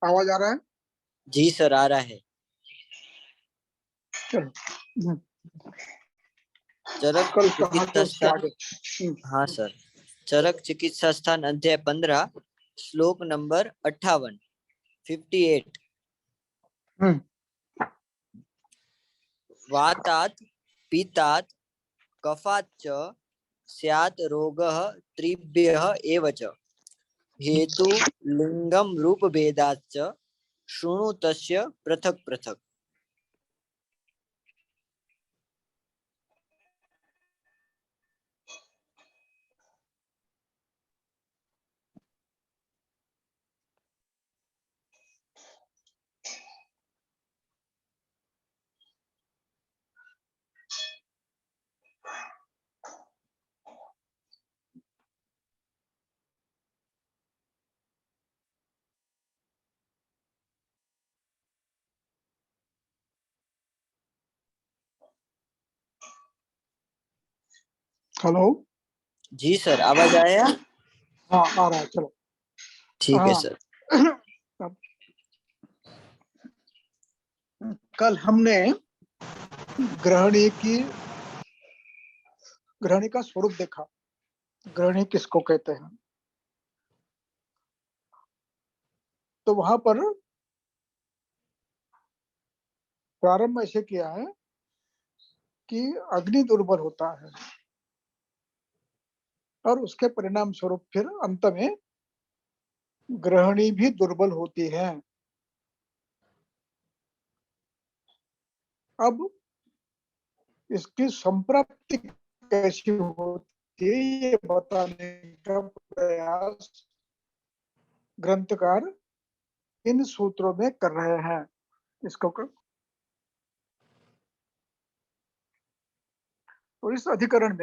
आवाज आ रहा है? जी सर आ रहा है। चलो। चरक कल कहा चिकित्सा तो उसके स्थान। आगे। हाँ सर। चरक चिकित्सा स्थान अध्याय 15 श्लोक नंबर 58 58। वातात् पीतात् कफात् च स्यात् रोगः त्रिभ्यः एव च हेतु लिंगम रूप भेदात् च शृणु तस्य पृथक् पृथक्। हेलो। जी सर आवाज आया? हाँ आ रहा है। चलो। ठीक है हाँ। सर। कल हमने ग्रहणी का स्वरूप देखा। ग्रहणी किसको कहते हैं? तो वहां पर प्रारंभ ऐसे किया है कि अग्नि दुर्बल होता है और उसके परिणाम स्वरूप फिर अंत में ग्रहणी भी दुर्बल होती है। अब इसकी संप्राप्ति कैसी होती है ये बताने का प्रयास ग्रंथकार इन सूत्रों में कर रहे हैं। इसको तो इस अधिकरण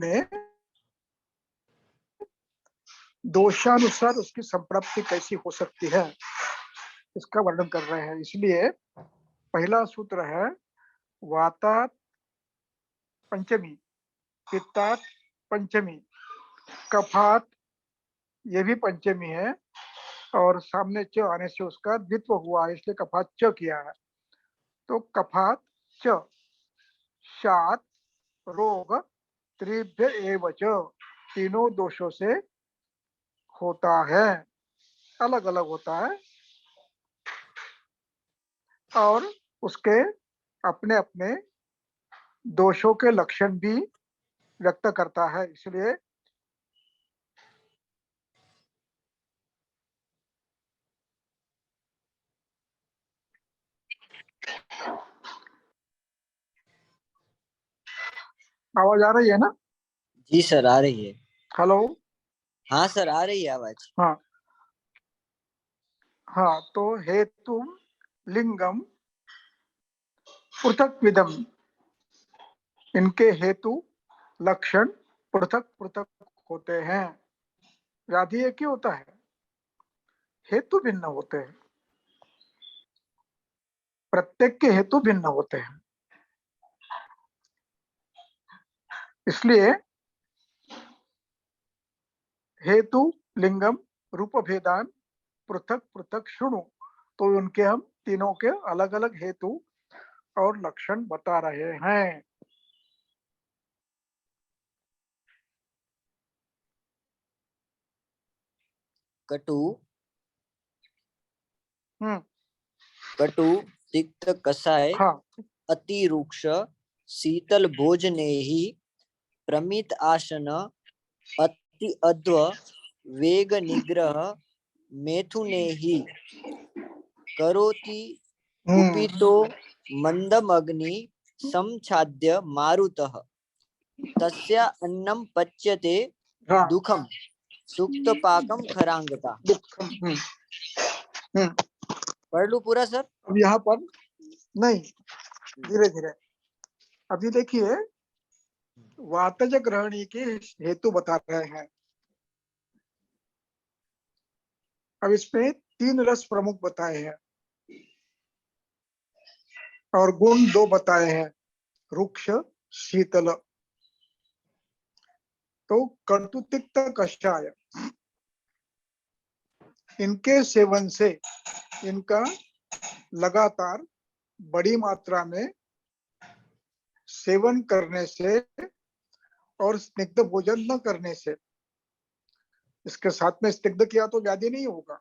में दोषानुसार उसकी संप्राप्ति कैसी हो सकती है इसका वर्णन कर रहे हैं। इसलिए पहला सूत्र है वातात् पंचमी, पित्तात् पंचमी, कफात ये भी पंचमी है और सामने च आने से उसका द्वित्व हुआ है इसलिए कफात च किया है। तो कफात च शात रोग त्रिभ्य एव च तीनों दोषों से होता है, अलग अलग होता है और उसके अपने अपने दोषों के लक्षण भी व्यक्त करता है। इसलिए आवाज आ रही है ना? जी सर आ रही है। हेलो। हाँ सर आ रही है आवाज। हाँ हाँ। तो हेतु लिंगम पृथक विदम, इनके हेतु लक्षण पृथक पृथक होते हैं। व्याधि एक ही होता है, हेतु भिन्न होते हैं, प्रत्येक के हेतु भिन्न होते हैं। इसलिए हेतु लिंगम रूप भेदान पृथक पृथक शुणु, तो उनके हम तीनों के अलग अलग हेतु और लक्षण बता रहे हैं। कटु हम्म। कटु तिक्त कषाय हाँ। अति रुक्ष शीतल भोजने ही प्रमित आसन अति अध्व वेग निग्रह मैथुने ही करोति कुपितो मंदम अग्नि समछाद्य मारुतः तस्या अन्नम पच्यते हाँ। दुखम सुक्त पाकम खरांगता। दुःखम। पढ़ लूं पूरा सर? अब यहाँ पर नहीं, धीरे धीरे। अभी देखिए वातज ग्रहणी के हेतु बता रहे हैं। अब इसमें 3 रस प्रमुख बताए हैं और गुण 2 बताए हैं, रुक्ष शीतल। तो कटु तिक्त कषाय, इनके सेवन से, इनका लगातार बड़ी मात्रा में सेवन करने से और स्निग्ध भोजन न करने से, इसके साथ में स्निग्ध किया तो व्याधि नहीं होगा।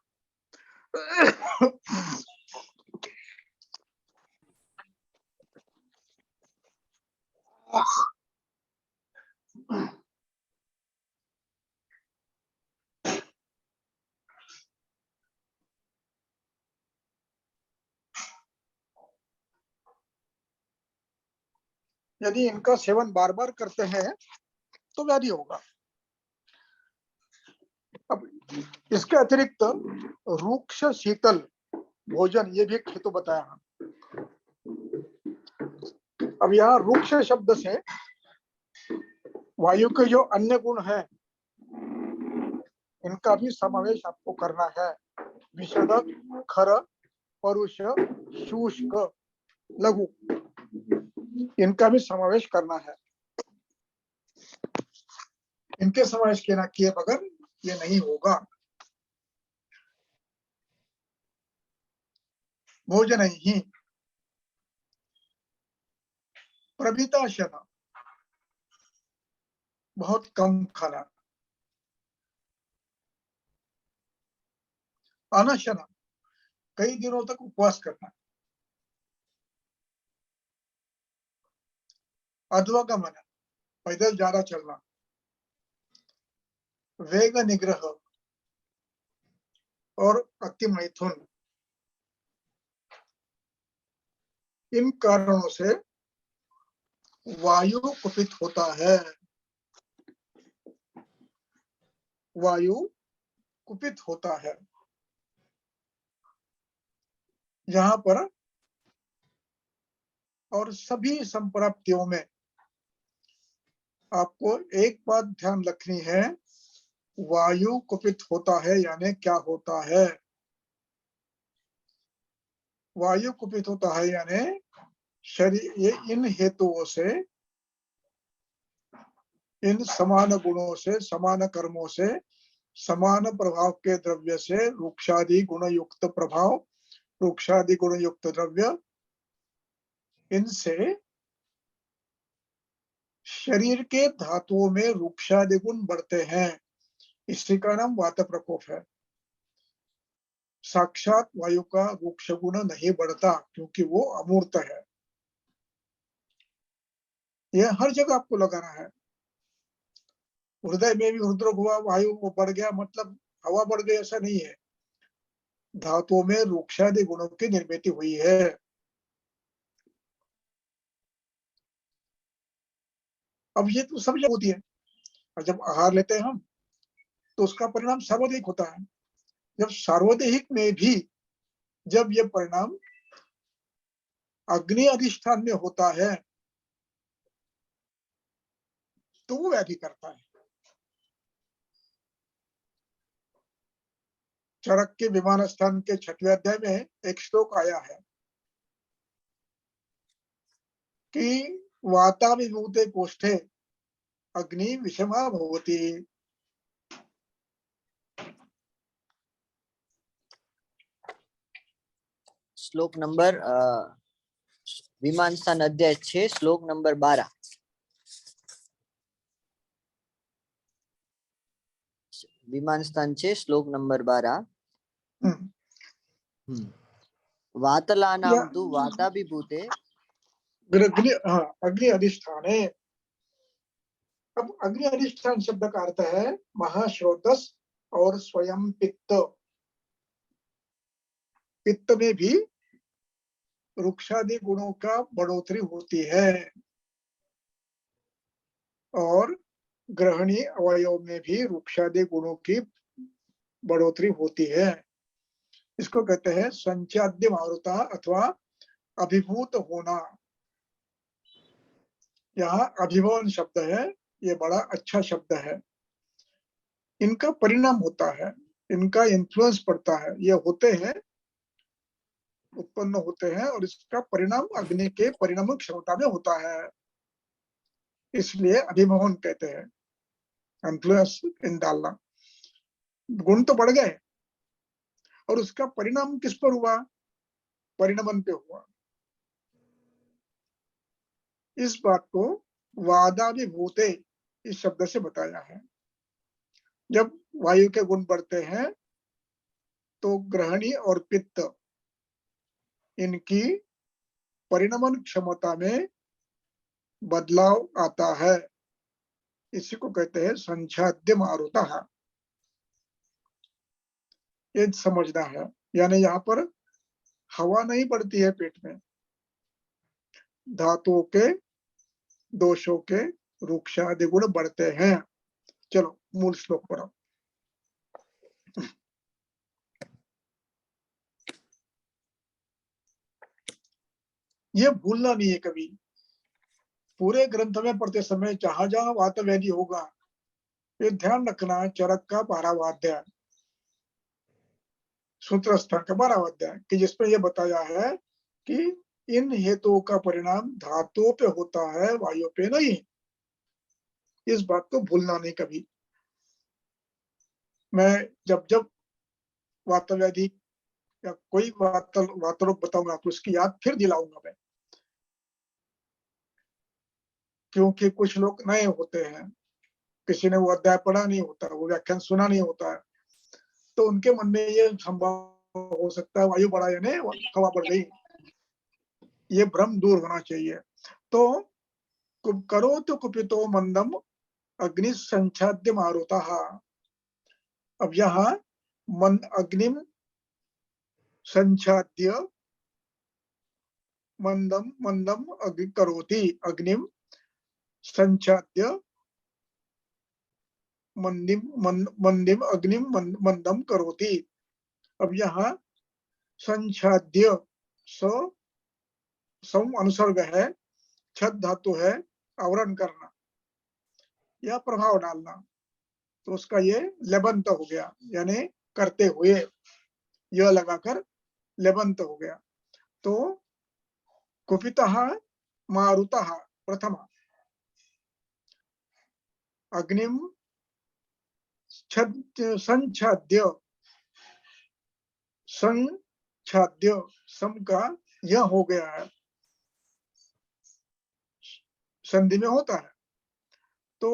यदि इनका सेवन बार बार करते हैं तो व्याधि होगा। अब इसके अतिरिक्त रुक्ष शीतल भोजन, ये भी एक हेतु बताया। अब यहाँ रुक्ष शब्द से वायु के जो अन्य गुण है इनका भी समावेश आपको करना है। विशद, खर, परुष, शुष्क, लघु, इनका भी समावेश करना है। इनके समावेश किए बगैर ये नहीं होगा। भोजन ही प्रभिताशन, बहुत कम खाना। अनशन, कई दिनों तक उपवास करना। अध्वगमन, पैदल ज्यादा चलना। वेग निग्रह और अति मैथुन, इन कारणों से वायु कुपित होता है। वायु कुपित होता है। यहाँ पर और सभी संप्राप्तियों में आपको एक बात ध्यान रखनी है, वायु कुपित होता है यानी क्या होता है। वायु कुपित होता है यानी शरीर, ये इन हेतुओं से, इन समान गुणों से, समान कर्मों से, समान प्रभाव के द्रव्य से, रुक्षादि गुण युक्त प्रभाव, रुक्षादि गुण युक्त द्रव्य, इनसे शरीर के धातुओं में रुक्षादि गुण बढ़ते हैं। इसी का नाम वात प्रकोप है। साक्षात वायु का रुक्ष गुण नहीं बढ़ता क्योंकि वो अमूर्त है। यह हर जगह आपको लगाना है। हृदय में भी रुद्र हुआ, वायु वो बढ़ गया मतलब हवा बढ़ गई, ऐसा नहीं है। धातुओं में रुक्षादि गुणों की निर्मित हुई है। अब ये तो सब जगह होती है। और जब आहार लेते हैं हम तो उसका परिणाम सार्वदेहिक होता है। जब सार्वदेहिक में भी जब ये परिणाम अग्नि अधिष्ठान में होता है तो वो व्याधि करता है। चरक के विमान स्थान के 6वें अध्याय में एक श्लोक आया है कि वाताविभूते कोष्ठे अग्नि विषमा भवति। श्लोक नंबर विमान स्थान अध्याय 6 श्लोक नंबर 12। विमान स्थान 6 श्लोक नंबर 12। वातलानां तु वाताभिभूते अग्नि अधिष्ठान है। अब अग्नि अधिष्ठान शब्द का अर्थ है महाश्रोतस और स्वयं पित्त। पित्त में भी रुक्षादि गुणों का बढ़ोतरी होती है और ग्रहणी अवयव में भी रुक्षादि गुणों की बढ़ोतरी होती है। इसको कहते हैं संचाद्य मारुता अथवा अभिभूत होना। यहाँ अभिभवन शब्द है, ये बड़ा अच्छा शब्द है। इनका परिणाम होता है इनका इन्फ्लुएंस पड़ता है, ये होते हैं, उत्पन्न होते हैं, और इसका परिणाम अग्नि के परिणाम क्षमता में होता है, इसलिए अभिमोहन कहते हैं, इन्फ्लुएंस इन डालना। गुण तो बढ़ गए और उसका परिणाम किस पर हुआ? परिणमन पे हुआ। इस बात को वादाभिभूते इस शब्द से बताया है। जब वायु के गुण बढ़ते हैं तो ग्रहणी और पित्त, इनकी परिणमन क्षमता में बदलाव आता है, इसी को कहते हैं संच्छाद्य मारुतः। ये समझना है, यानी यहाँ पर हवा नहीं बढ़ती है पेट में, धातुओं के दोषों के रुक्षादि गुण बढ़ते हैं। चलो मूल श्लोक पढ़ो। ये भूलना नहीं है कभी, पूरे ग्रंथ में पढ़ते समय जहां जहां वातव्याधि होगा, ये ध्यान रखना, चरक का 12वां अध्याय, सूत्र स्थान का 12वां अध्याय, कि जिसमें यह बताया है कि इन हेतुओं का परिणाम धातुओं पे होता है, वायु पे नहीं। इस बात को भूलना नहीं कभी। मैं जब जब वातव्याधि या कोई वातरोग बताऊंगा तो उसकी याद फिर दिलाऊंगा मैं, क्योंकि कुछ लोग नए होते हैं, किसी ने वो अध्याय पढ़ा नहीं होता, वो व्याख्यान सुना नहीं होता है, तो उनके मन में ये संभव हो सकता है वायु बढ़ा यानी हवा बढ़ गई, ये भ्रम दूर होना चाहिए। तो करो तो कुपितो मंदम अग्नि संच्छाद्य मारुतः। अब यहाँ मन अग्निम संच्छाद्य मंदम मंदम अग्नि करोति, अग्निम संच्छाद्य मंदिम मंदिम अग्निम मंदम करोति। अब यहाँ संच्छाद्य सम अनुसर्ग है, छद धातु है, आवरण करना या प्रभाव डालना, तो उसका ये लेबंत हो गया, यानी करते हुए यह लगाकर लेबंत हो गया। तो कुपितः मारुतः प्रथम, अग्निम संच्छाद्य, संच्छाद्य सम का यह हो गया है, संधि में होता है। तो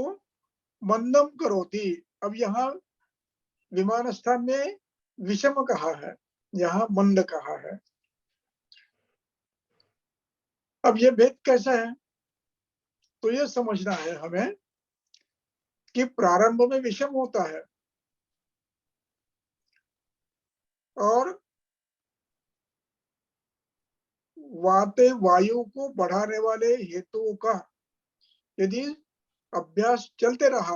मंदम करोति, अब यहाँ विमान स्थान में विषम कहा है, यहाँ मंद कहा है। अब ये भेद कैसा है? तो ये समझना है हमें कि प्रारंभ में विषम होता है और वायु को बढ़ाने वाले हेतुओं का यदि अभ्यास चलते रहा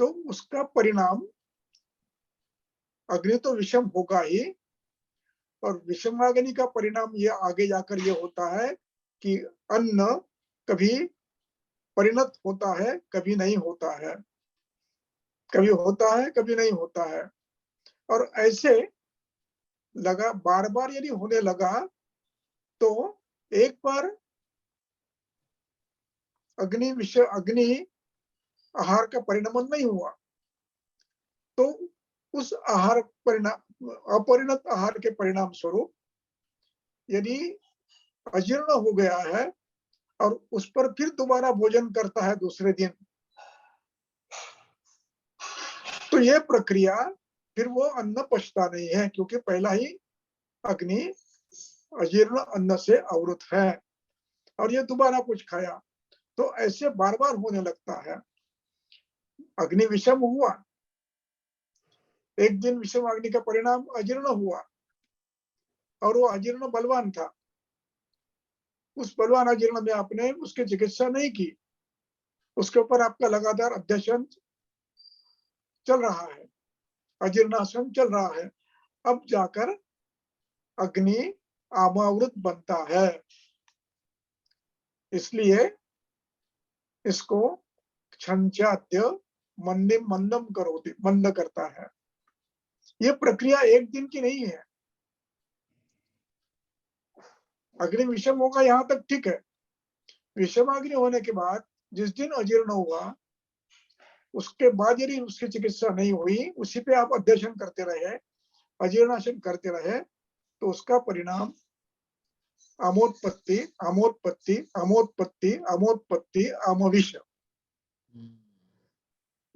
तो उसका परिणाम अग्नि तो विषम होगा ही, और विषमाग्नि का परिणाम ये आगे जाकर ये होता है कि अन्न कभी परिणत होता है, कभी नहीं होता है, कभी होता है, कभी नहीं होता है, और ऐसे लगा बार बार यदि होने लगा तो एक बार अग्नि आहार का परिणमन नहीं हुआ तो उस आहार परिणाम अपरिणत आहार के परिणाम स्वरूप यदि अजीर्ण हो गया है और उस पर फिर दोबारा भोजन करता है दूसरे दिन, तो यह प्रक्रिया फिर वो अन्न पचता नहीं है, क्योंकि पहला ही अग्नि अजीर्ण अन्न से अवरुद्ध है और ये दोबारा कुछ खाया, तो ऐसे बार बार होने लगता है। अग्नि विषम हुआ, एक दिन विषम अग्नि का परिणाम अजीर्ण हुआ और वो अजीर्ण बलवान था, उस बलवान अजीर्ण में आपने उसकी चिकित्सा नहीं की, उसके ऊपर आपका लगातार अध्ययन चल रहा है, अजीर्णासन चल रहा है, अब जाकर अग्नि आमावृत बनता है। इसलिए इसको संच्छाद्य मंदिम मंदम करोति, मंद करता है। ये प्रक्रिया एक दिन की नहीं है। अग्नि विषम होगा यहां तक ठीक है। विषमाग्नि होने के बाद जिस दिन अजीर्ण हुआ उसके बाद यदि उसकी चिकित्सा नहीं हुई, उसी पे आप अध्ययन करते रहे, अजीर्णाशन करते रहे, तो उसका परिणाम अमोत्पत्ति, अमोत्पत्ति, अमोत्पत्ति, अमोत्पत्ति, अमविष,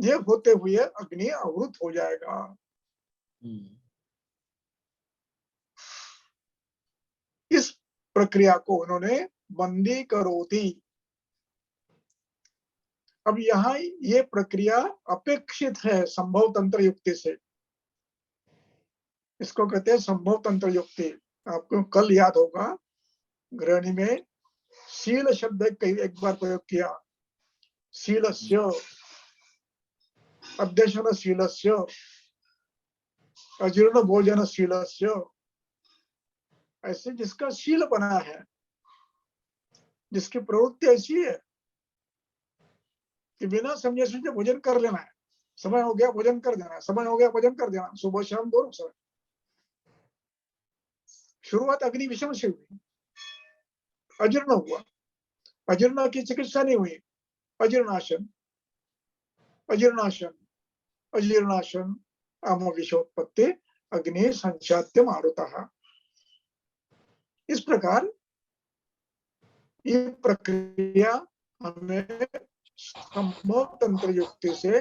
ये होते हुए अग्नि आवृत हो जाएगा। इस प्रक्रिया को उन्होंने बंदी करोति। अब यहाँ ये प्रक्रिया अपेक्षित है संभव तंत्र युक्ति से। इसको कहते हैं संभव तंत्र युक्ति। आपको कल याद होगा गृहिणी में शील शब्द एक बार प्रयोग किया। शीलस्य, अध्यशन शीलस्य, अजीर्ण भोजन शीलस्य, ऐसे जिसका शील बना है, जिसकी प्रवृत्ति ऐसी है कि बिना समझे समझे भोजन कर लेना है, समय हो गया भोजन कर देना, समय हो गया भोजन कर देना, सुबह शाम दोनों समय। शुरुआत अग्नि विषम से हुई, अजीर्ण हुआ, अजीर्ण की चिकित्सा नहीं हुई, अजीर्णाशन, अजीर्णाशन, अजीर्णाशन, अमविषोत्पत्ति, अग्नि संचात्य मारुतः। इस प्रकार ये प्रक्रिया हमें संभव तंत्र युक्ति से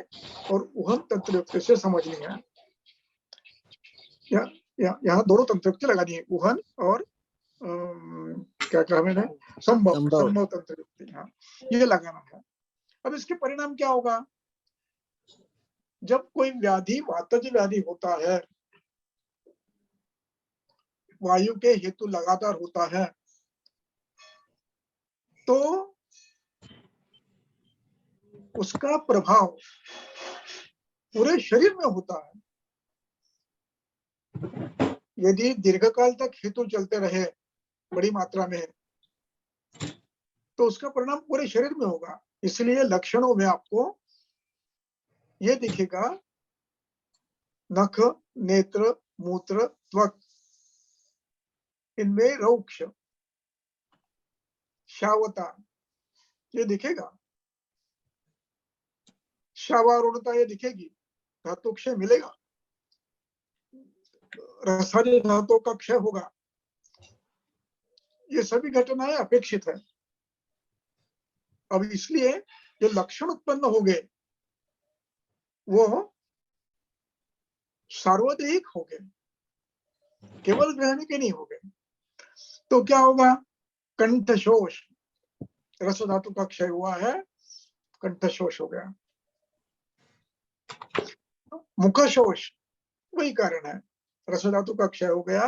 और उहम तंत्र युक्ति से समझनी है। यहाँ दोनों तंत्र युक्ति लगानी है, उहन और क्या कहा मैंने, संभव तंत्र युक्ति, हाँ ये लगाना है। अब इसके परिणाम क्या होगा? जब कोई व्याधि वातज व्याधि होता है, वायु के हेतु लगातार होता है, तो उसका प्रभाव पूरे शरीर में होता है। यदि दीर्घकाल तक हेतु चलते रहे बड़ी मात्रा में, तो उसका परिणाम पूरे शरीर में होगा। इसलिए लक्षणों में आपको ये दिखेगा, नख, नेत्र, मूत्र, त्वक, इनमें रौक्ष, शावता ये दिखेगा, शावारूढ़ता ये दिखेगी, धातु क्षय मिलेगा, रसादी धातु का क्षय होगा। ये सभी घटनाएं अपेक्षित है। अब इसलिए जो लक्षण उत्पन्न हो गए वो सार्वदेहिक हो गए, केवल ग्रहण के नहीं हो गए। तो क्या होगा? कंठशोष, रस धातु का क्षय हुआ है, कंठशोष हो गया। मुखशोष वही कारण है, रस धातु का क्षय हो गया,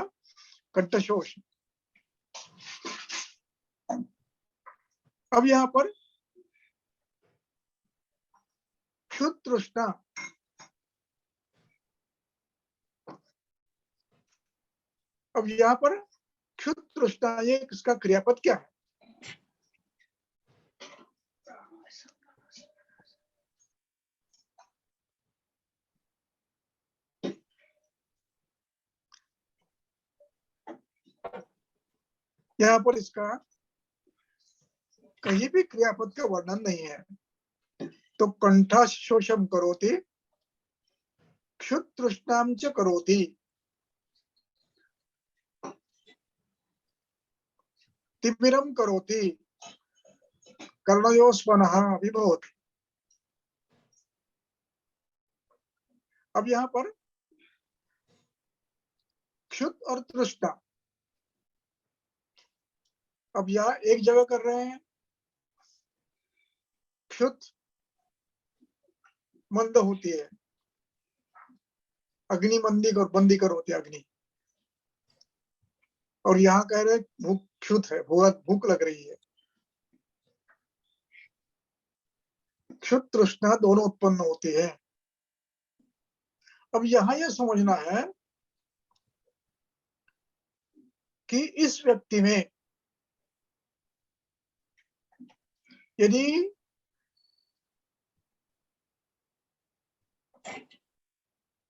कंठशोष। अब यहाँ पर क्षुत तृष्णा, अब यहाँ पर क्षुत तृष्णा, ये इसका क्रियापद क्या है? यहाँ पर इसका कहीं भी क्रियापद का वर्णन नहीं है। तो कंठाशोषम करोति, क्षुत तृष्णाम च करोति, तिमिरम करोति, कर्णयोस्मनः विभवति। अब यहाँ पर क्षुत और तृष्णा, अब यहाँ एक जगह कर रहे हैं, क्षुत मंद होती है, अग्नि मंदी और बंदी कर होती है अग्नि, और यहाँ कह रहे भूख क्षुत है, भूख लग रही है। क्षुत तृष्णा दोनों उत्पन्न होती है। अब यहाँ यह समझना है कि इस व्यक्ति में यदि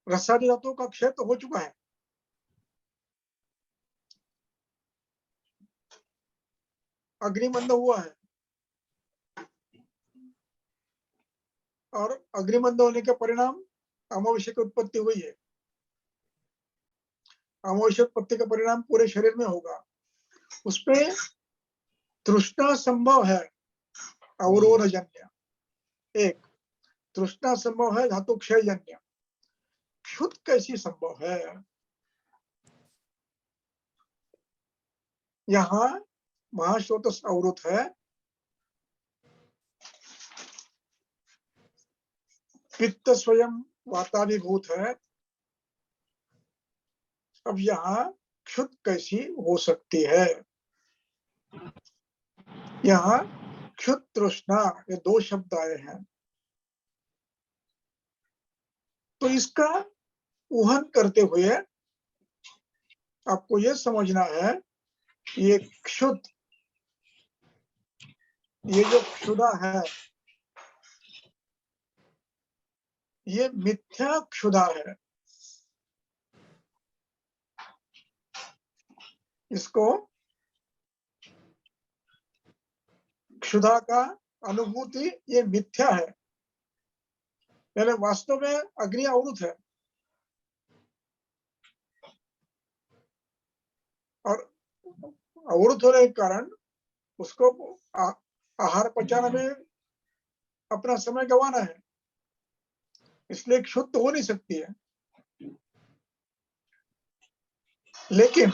रसादि धातुओं का क्षय तो हो चुका है। अग्निमंद हुआ है, और अग्निमंद होने के परिणाम अमावस्या की उत्पत्ति हुई है। अमावस्या उत्पत्ति का परिणाम पूरे शरीर में होगा। उसमें तृष्णा संभव है, अवरोध जन्य। एक तृष्णा संभव है, धातु क्षय जन्य। क्षुत कैसी संभव है? यहाँ महाश्रोतस अवरुत है, पित्त स्वयं वाताभिभूत है। अब यहाँ क्षुत कैसी हो सकती है? यहाँ क्षुत तृष्णा, ये दो शब्द आए हैं। तो इसका ऊहन करते हुए आपको यह समझना है, ये क्षुत, ये जो क्षुधा है, ये मिथ्या क्षुधा है। इसको क्षुधा का अनुभूति ये मिथ्या है, यानी वास्तव में अग्नि अवरुद्ध है, और अवरुद्ध होने के कारण उसको आहार पचाने में अपना समय गंवाना है, इसलिए क्षुद्ध हो नहीं सकती है। लेकिन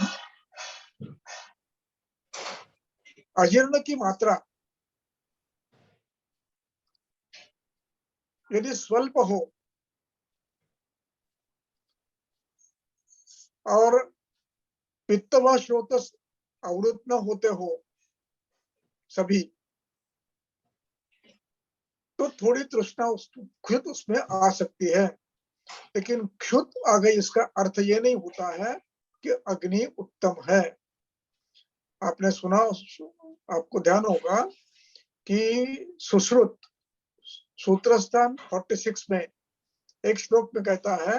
अजीर्ण की मात्रा यदि स्वल्प हो और पित्त व श्रोतस अवरुद्ध न होते हो सभी, तो थोड़ी तृष्णा क्षुत उसमें आ सकती है। लेकिन क्षुत आ गई, इसका अर्थ ये नहीं होता है कि अग्नि उत्तम है। आपने सुना, आपको ध्यान होगा कि सुश्रुत सूत्रस्थान 46 में एक श्लोक में कहता है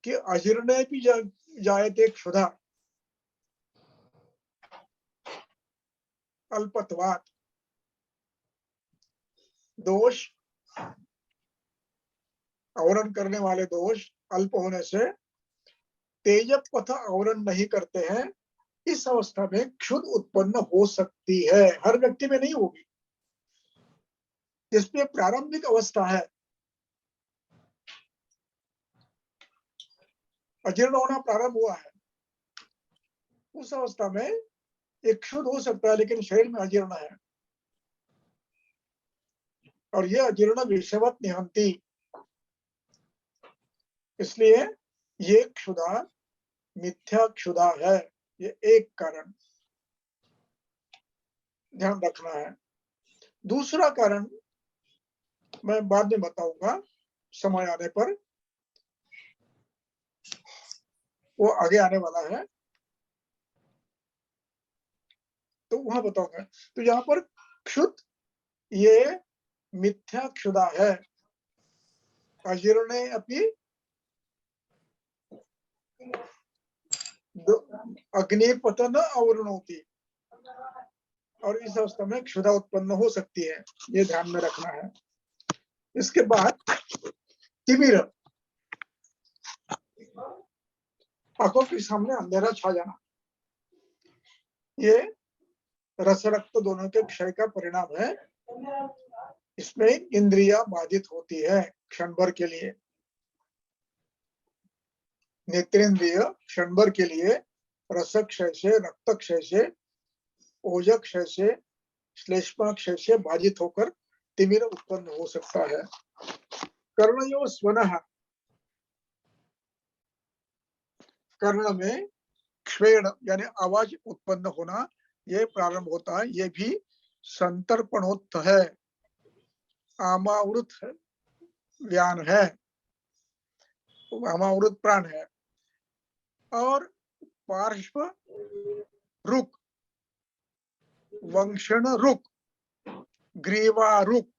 कि अजीर्णे भी जायते क्षुधा अल्पत्वात्। दोष, आवरण करने वाले दोष अल्प होने से तेज पथ आवरण नहीं करते हैं, इस अवस्था में क्षुध उत्पन्न हो सकती है। हर व्यक्ति में नहीं होगी। जिसमें प्रारंभिक अवस्था है, अजीर्ण होना प्रारंभ हुआ है, उस अवस्था में एक क्षुध हो सकता है, लेकिन शरीर में अजीर्ण है, और यह अजीर्ण विषवत निहंती, इसलिए ये क्षुधा मिथ्या क्षुधा है। ये एक कारण ध्यान रखना है। दूसरा कारण मैं बाद में बताऊंगा, समय आने पर, वो आगे आने वाला है, तो वहां बताऊंगा। तो यहाँ पर क्षुध ये मिथ्या क्षुधा है। अजीर्णे अपि अग्निपतन अवरुणोति, और इस अवस्था में क्षुधा उत्पन्न हो सकती है, ये ध्यान में रखना है। इसके बाद तिमिर, आंखों के सामने अंधेरा छा जाना, ये रस रक्त दोनों के क्षय का परिणाम है। इसमें इंद्रिया बाधित होती है क्षण भर के लिए। नेत्रेंद्रिय क्षण भर के लिए रस क्षय से, रक्त क्षय से, ओज क्षय से, श्लेष्मा क्षय से बाधित होकर तिमिर उत्पन्न हो सकता है। कर्णयो स्वनः, कर्ण में क्षेण यानी आवाज उत्पन्न होना, यह प्रारंभ होता है। यह भी संतर्पणोत्थ है, आमावृत व्यान है, आमावृत प्राण है। और पार्श्व रुक, वंशण रुक, ग्रीवा रुक,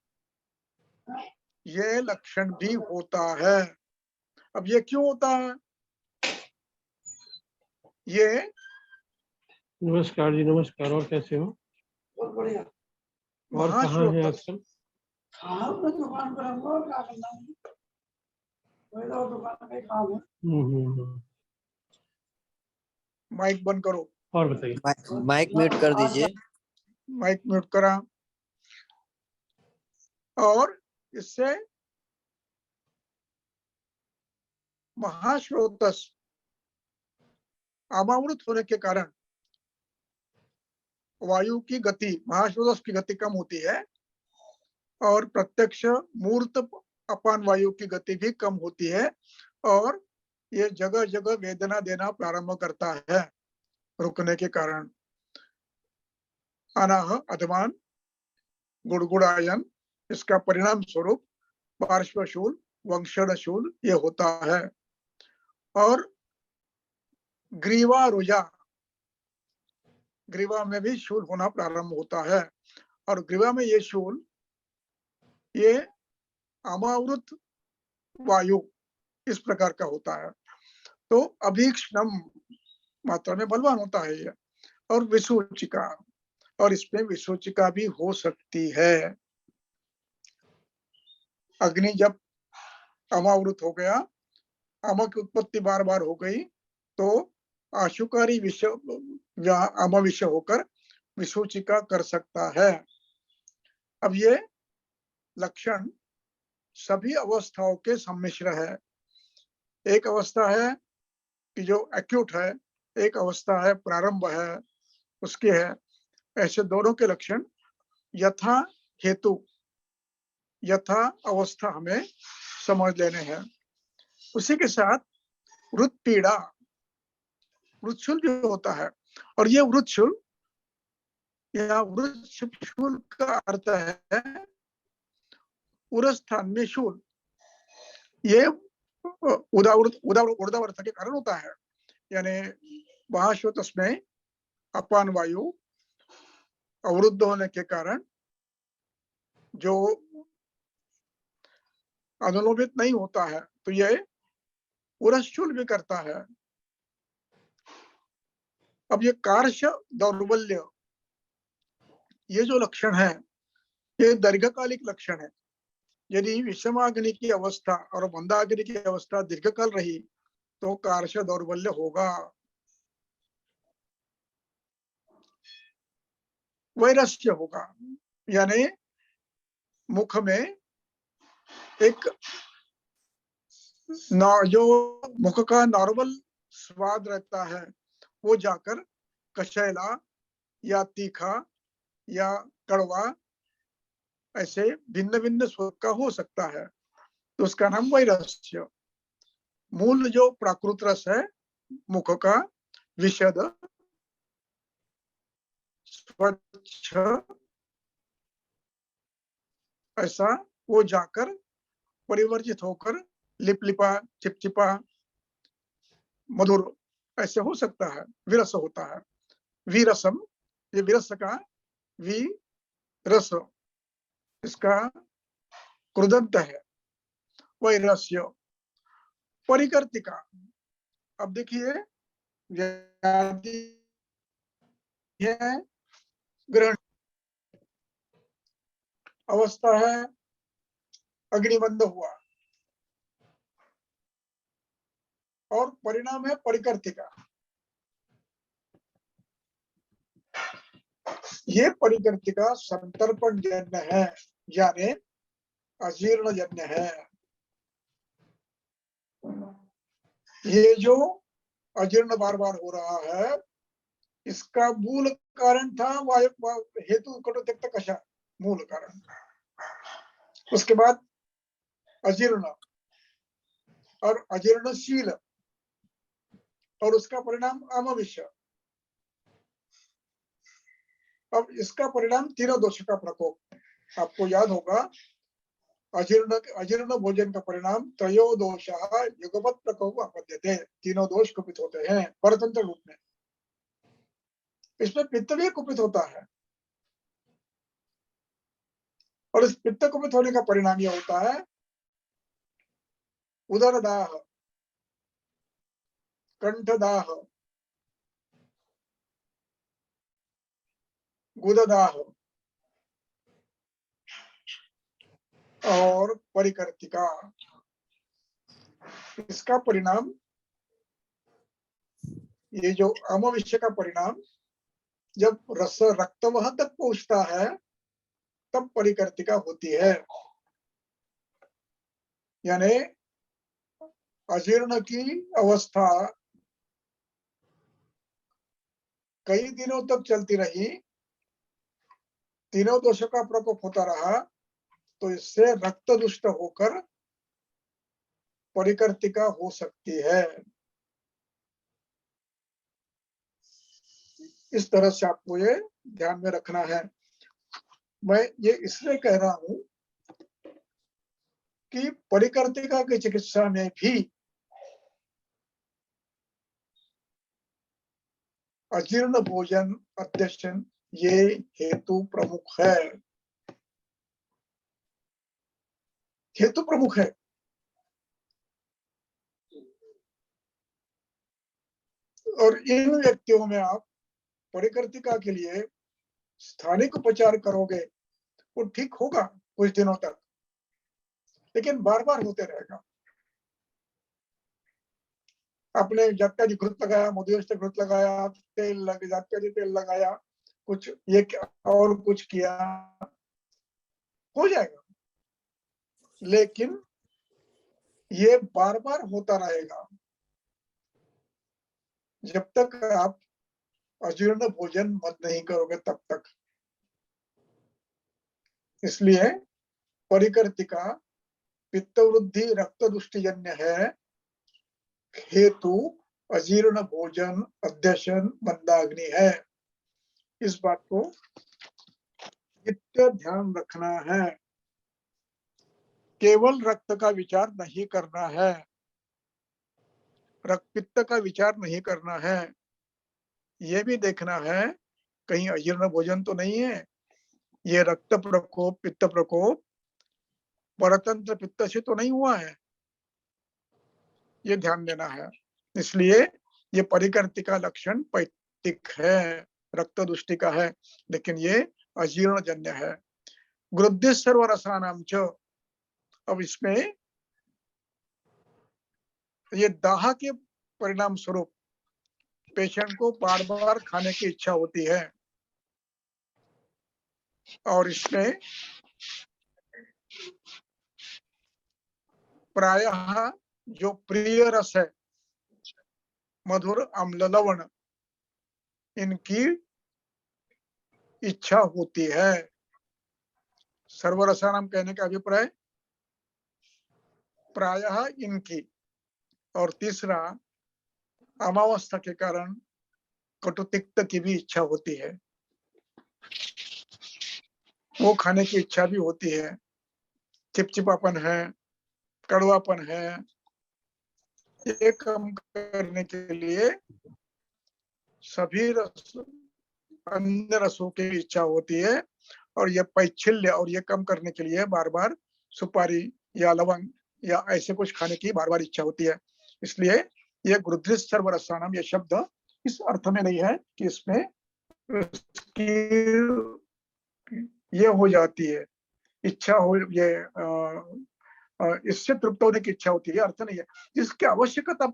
ये लक्षण भी होता है। अब ये क्यों होता है? ये नमस्कार जी, नमस्कार। और कैसे हो? बहुत बढ़िया। और कहाँ हैं महाश्रोतस आजकल? हाँ, मैं दुकान पर रहूंगा और क्या करना है? मेरा दुकान का ही काम है। हम्म। माइक बंद करो। और बताइए। माइक म्यूट कर दीजिए। माइक म्यूट करा। और इससे महाश्रोतस अमावृत होने के कारण वायु की गति, महाश्रोतस की गति कम होती है और प्रत्यक्ष मूर्त अपान वायु की गति भी कम होती है और ये जगह जगह वेदना देना प्रारंभ करता है रुकने के कारण। अनाह अधमान गुड़गुड़ायन, इसका परिणाम स्वरूप पार्श्वशूल वंशनशूल ये होता है। और ग्रीवा रुजा, ग्रीवा में भी शूल होना प्रारंभ होता है और ग्रीवा में ये शूल ये अमावृत वायु इस प्रकार का होता है। तो अभीक्ष्णम मात्रा में बलवान होता है ये। और विसूचिका, और इसमें विसूचिका भी हो सकती है। अग्नि जब अमावृत हो गया, अम की उत्पत्ति बार बार हो गई, तो आशुकारी विषय अम विषय होकर विसूचिका कर सकता है। अब ये लक्षण सभी अवस्थाओं के सम्मिश्र है। एक अवस्था है कि जो एक्यूट है, एक अवस्था है प्रारंभ है उसके है। ऐसे दोनों के लक्षण यथा हेतु यथा अवस्था हमें समझ लेने हैं। उसी के साथ वृत पीड़ा, वृक्षुल जो होता है, और ये वृक्षुल या वृक्षशूल का अर्थ है उरस्थान में शूल। ये उदावृत के कारण होता है, यानी महाश्वेतस में अपान वायु अवरुद्ध होने के कारण जो अनुलोमित नहीं होता है, तो ये उरशूल भी करता है। अब ये कार्श दौर्बल्य, ये जो लक्षण है ये दीर्घकालिक लक्षण है। यदि विषमाग्नि की अवस्था और मंदाग्नि की अवस्था दीर्घकाल रही तो कार्श दौर्बल्य होगा। वैरस्य होगा, यानी मुख में एक जो मुख का नॉर्मल स्वाद रहता है वो जाकर कशैला या तीखा या कड़वा ऐसे भिन्न भिन्न स्वाद का हो सकता है, तो उसका नाम वैरस्य। मूल जो प्राकृत रस है मुख का विशद स्वच्छ ऐसा, वो जाकर परिवर्जित होकर लिपलिपा चिपचिपा मधुर ऐसे हो सकता है, विरस होता है। विरसम, ये विरस का वी रस, इसका कृदंत है वैरस्य। परिकर्तिका, अब देखिए है ग्रहण अवस्था है, अग्निबंध हुआ और परिणाम है परिकर्तिका। ये परिकर्तिका संतर्पण जन्य है, यानी अजीर्ण जन्य है। ये जो अजीर्ण बार बार हो रहा है इसका मूल कारण था वायु हेतु कटुत्यक्त कषा, मूल कारण। उसके बाद अजीर्ण और अजीर्णशील और उसका परिणाम अमविष। अब इसका परिणाम तीनों दोष का प्रकोप। आपको याद होगा अजीर्ण भोजन का परिणाम त्रयो दोष युगपत प्रकोप आपद्यते, तीनों दोष कुपित होते हैं परतंत्र रूप में। इसमें पित्त भी कुपित होता है और इस पित्त कुपित होने का परिणाम यह होता है उदरदाह, कंठदाह, गुददाह और परिकर्तिका। इसका परिणाम, ये जो अमविष्य का परिणाम जब रस रक्तवह तक पहुंचता है तब परिकर्तिका होती है। यानी अजीर्ण की अवस्था कई दिनों तक चलती रही, तीनों दोषों का प्रकोप होता रहा, तो इससे रक्त दुष्ट होकर परिकर्तिका हो सकती है। इस तरह से आपको ये ध्यान में रखना है। मैं ये इसलिए कह रहा हूं कि परिकर्तिका की चिकित्सा में भी अजीर्ण भोजन अध्यशन ये हेतु प्रमुख है, हेतु प्रमुख है। और इन व्यक्तियों में आप परिकर्तिका के लिए स्थानिक उपचार करोगे, वो ठीक होगा कुछ दिनों तक, लेकिन बार बार होते रहेगा। आपने जात्यादि घृत लगाया, मधुष्ट घृत लगाया, जात्यादि तेल लगाया, कुछ ये और कुछ किया, हो जाएगा, लेकिन ये बार बार होता रहेगा जब तक आप अजीर्ण भोजन मत नहीं करोगे तब तक। इसलिए परिकर्तिका पित्त वृद्धि रक्त दुष्टिजन्य है, हेतु अजीर्ण भोजन अध्यशन मंदाग्नि है। इस बात को नित्य ध्यान रखना है। केवल रक्त का विचार नहीं करना है, रक्त पित्त का विचार नहीं करना है, यह भी देखना है कहीं अजीर्ण भोजन तो नहीं है, ये रक्त प्रकोप पित्त प्रकोप परतंत्र पित्त से तो नहीं हुआ है, ये ध्यान देना है। इसलिए ये परिकर्तिका लक्षण पैतिक है, रक्त दुष्टि का है, लेकिन ये अजीर्ण जन्य है। गृद्धि सर्वरसानाम च, अब इसमें ये दाह के परिणाम स्वरूप पेशेंट को बार बार खाने की इच्छा होती है, और इसमें प्रायः जो प्रिय रस है, मधुर अम्ल लवण, इनकी इच्छा होती है। सर्वरसानाम कहने का अभिप्राय प्रायः इनकी, और तीसरा अमावस्था के कारण कटुतिक्त की भी इच्छा होती है, वो खाने की इच्छा भी होती है। चिपचिपापन है, कड़वापन है, ये कम करने के लिए सभी रस, अन्य रसों की इच्छा होती है, और ये पैच्छिल्य और ये कम करने के लिए बार बार सुपारी या लवंग या ऐसे कुछ खाने की बार बार इच्छा होती है। इसलिए ये गृद्धि सर्वरसानाम ये शब्द इस अर्थ में नहीं है कि इसमें ये हो जाती है इच्छा हो, ये इससे तृप्त होने की इच्छा होती है, अर्थ नहीं है। इसकी आवश्यकता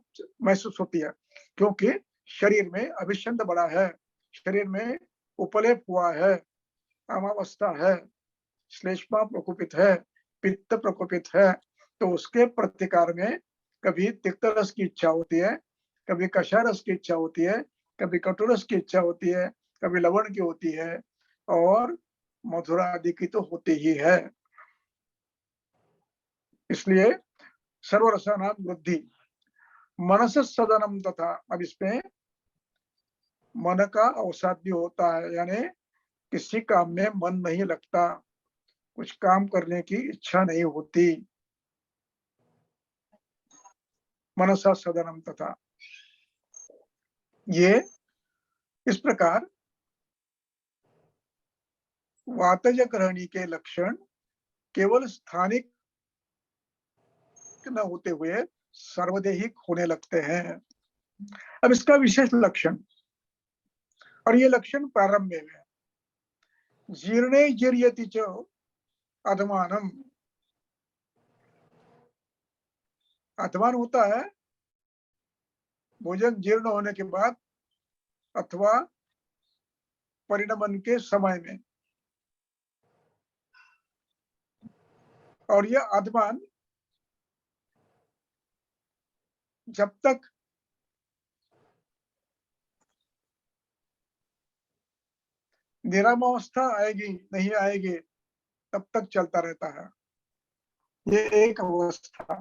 महसूस होती है, क्योंकि शरीर में अभिषंध बड़ा है, शरीर में उपलेप हुआ है, अमावस्था है, श्लेष्मा प्रकोपित है, पित्त प्रकोपित है, तो उसके प्रतिकार में कभी तिक्त रस की इच्छा होती है, कभी कषाय रस की इच्छा होती है, कभी कटुरस की इच्छा होती है, कभी लवण की होती है, और मधुरा आदि की तो होती ही है। इसलिए सर्वरसानाम वृद्धि मनस सदनम तथा, अब इसमें मन का अवसाद भी होता है, यानी किसी काम में मन नहीं लगता, कुछ काम करने की इच्छा नहीं होती। मनसा सदनम तथा, ये इस प्रकार वातज ग्रहणी के लक्षण केवल स्थानिक मुक्त न होते हुए सर्वदेहिक होने लगते हैं। अब इसका विशेष लक्षण, और ये लक्षण प्रारंभ में है, जीर्णे जीर्यति च अधमानम। अधमान होता है भोजन जीर्ण होने के बाद अथवा परिणमन के समय में, और यह अधमान जब तक निरामावस्था आएगी नहीं आएगी तब तक चलता रहता है। ये एक अवस्था।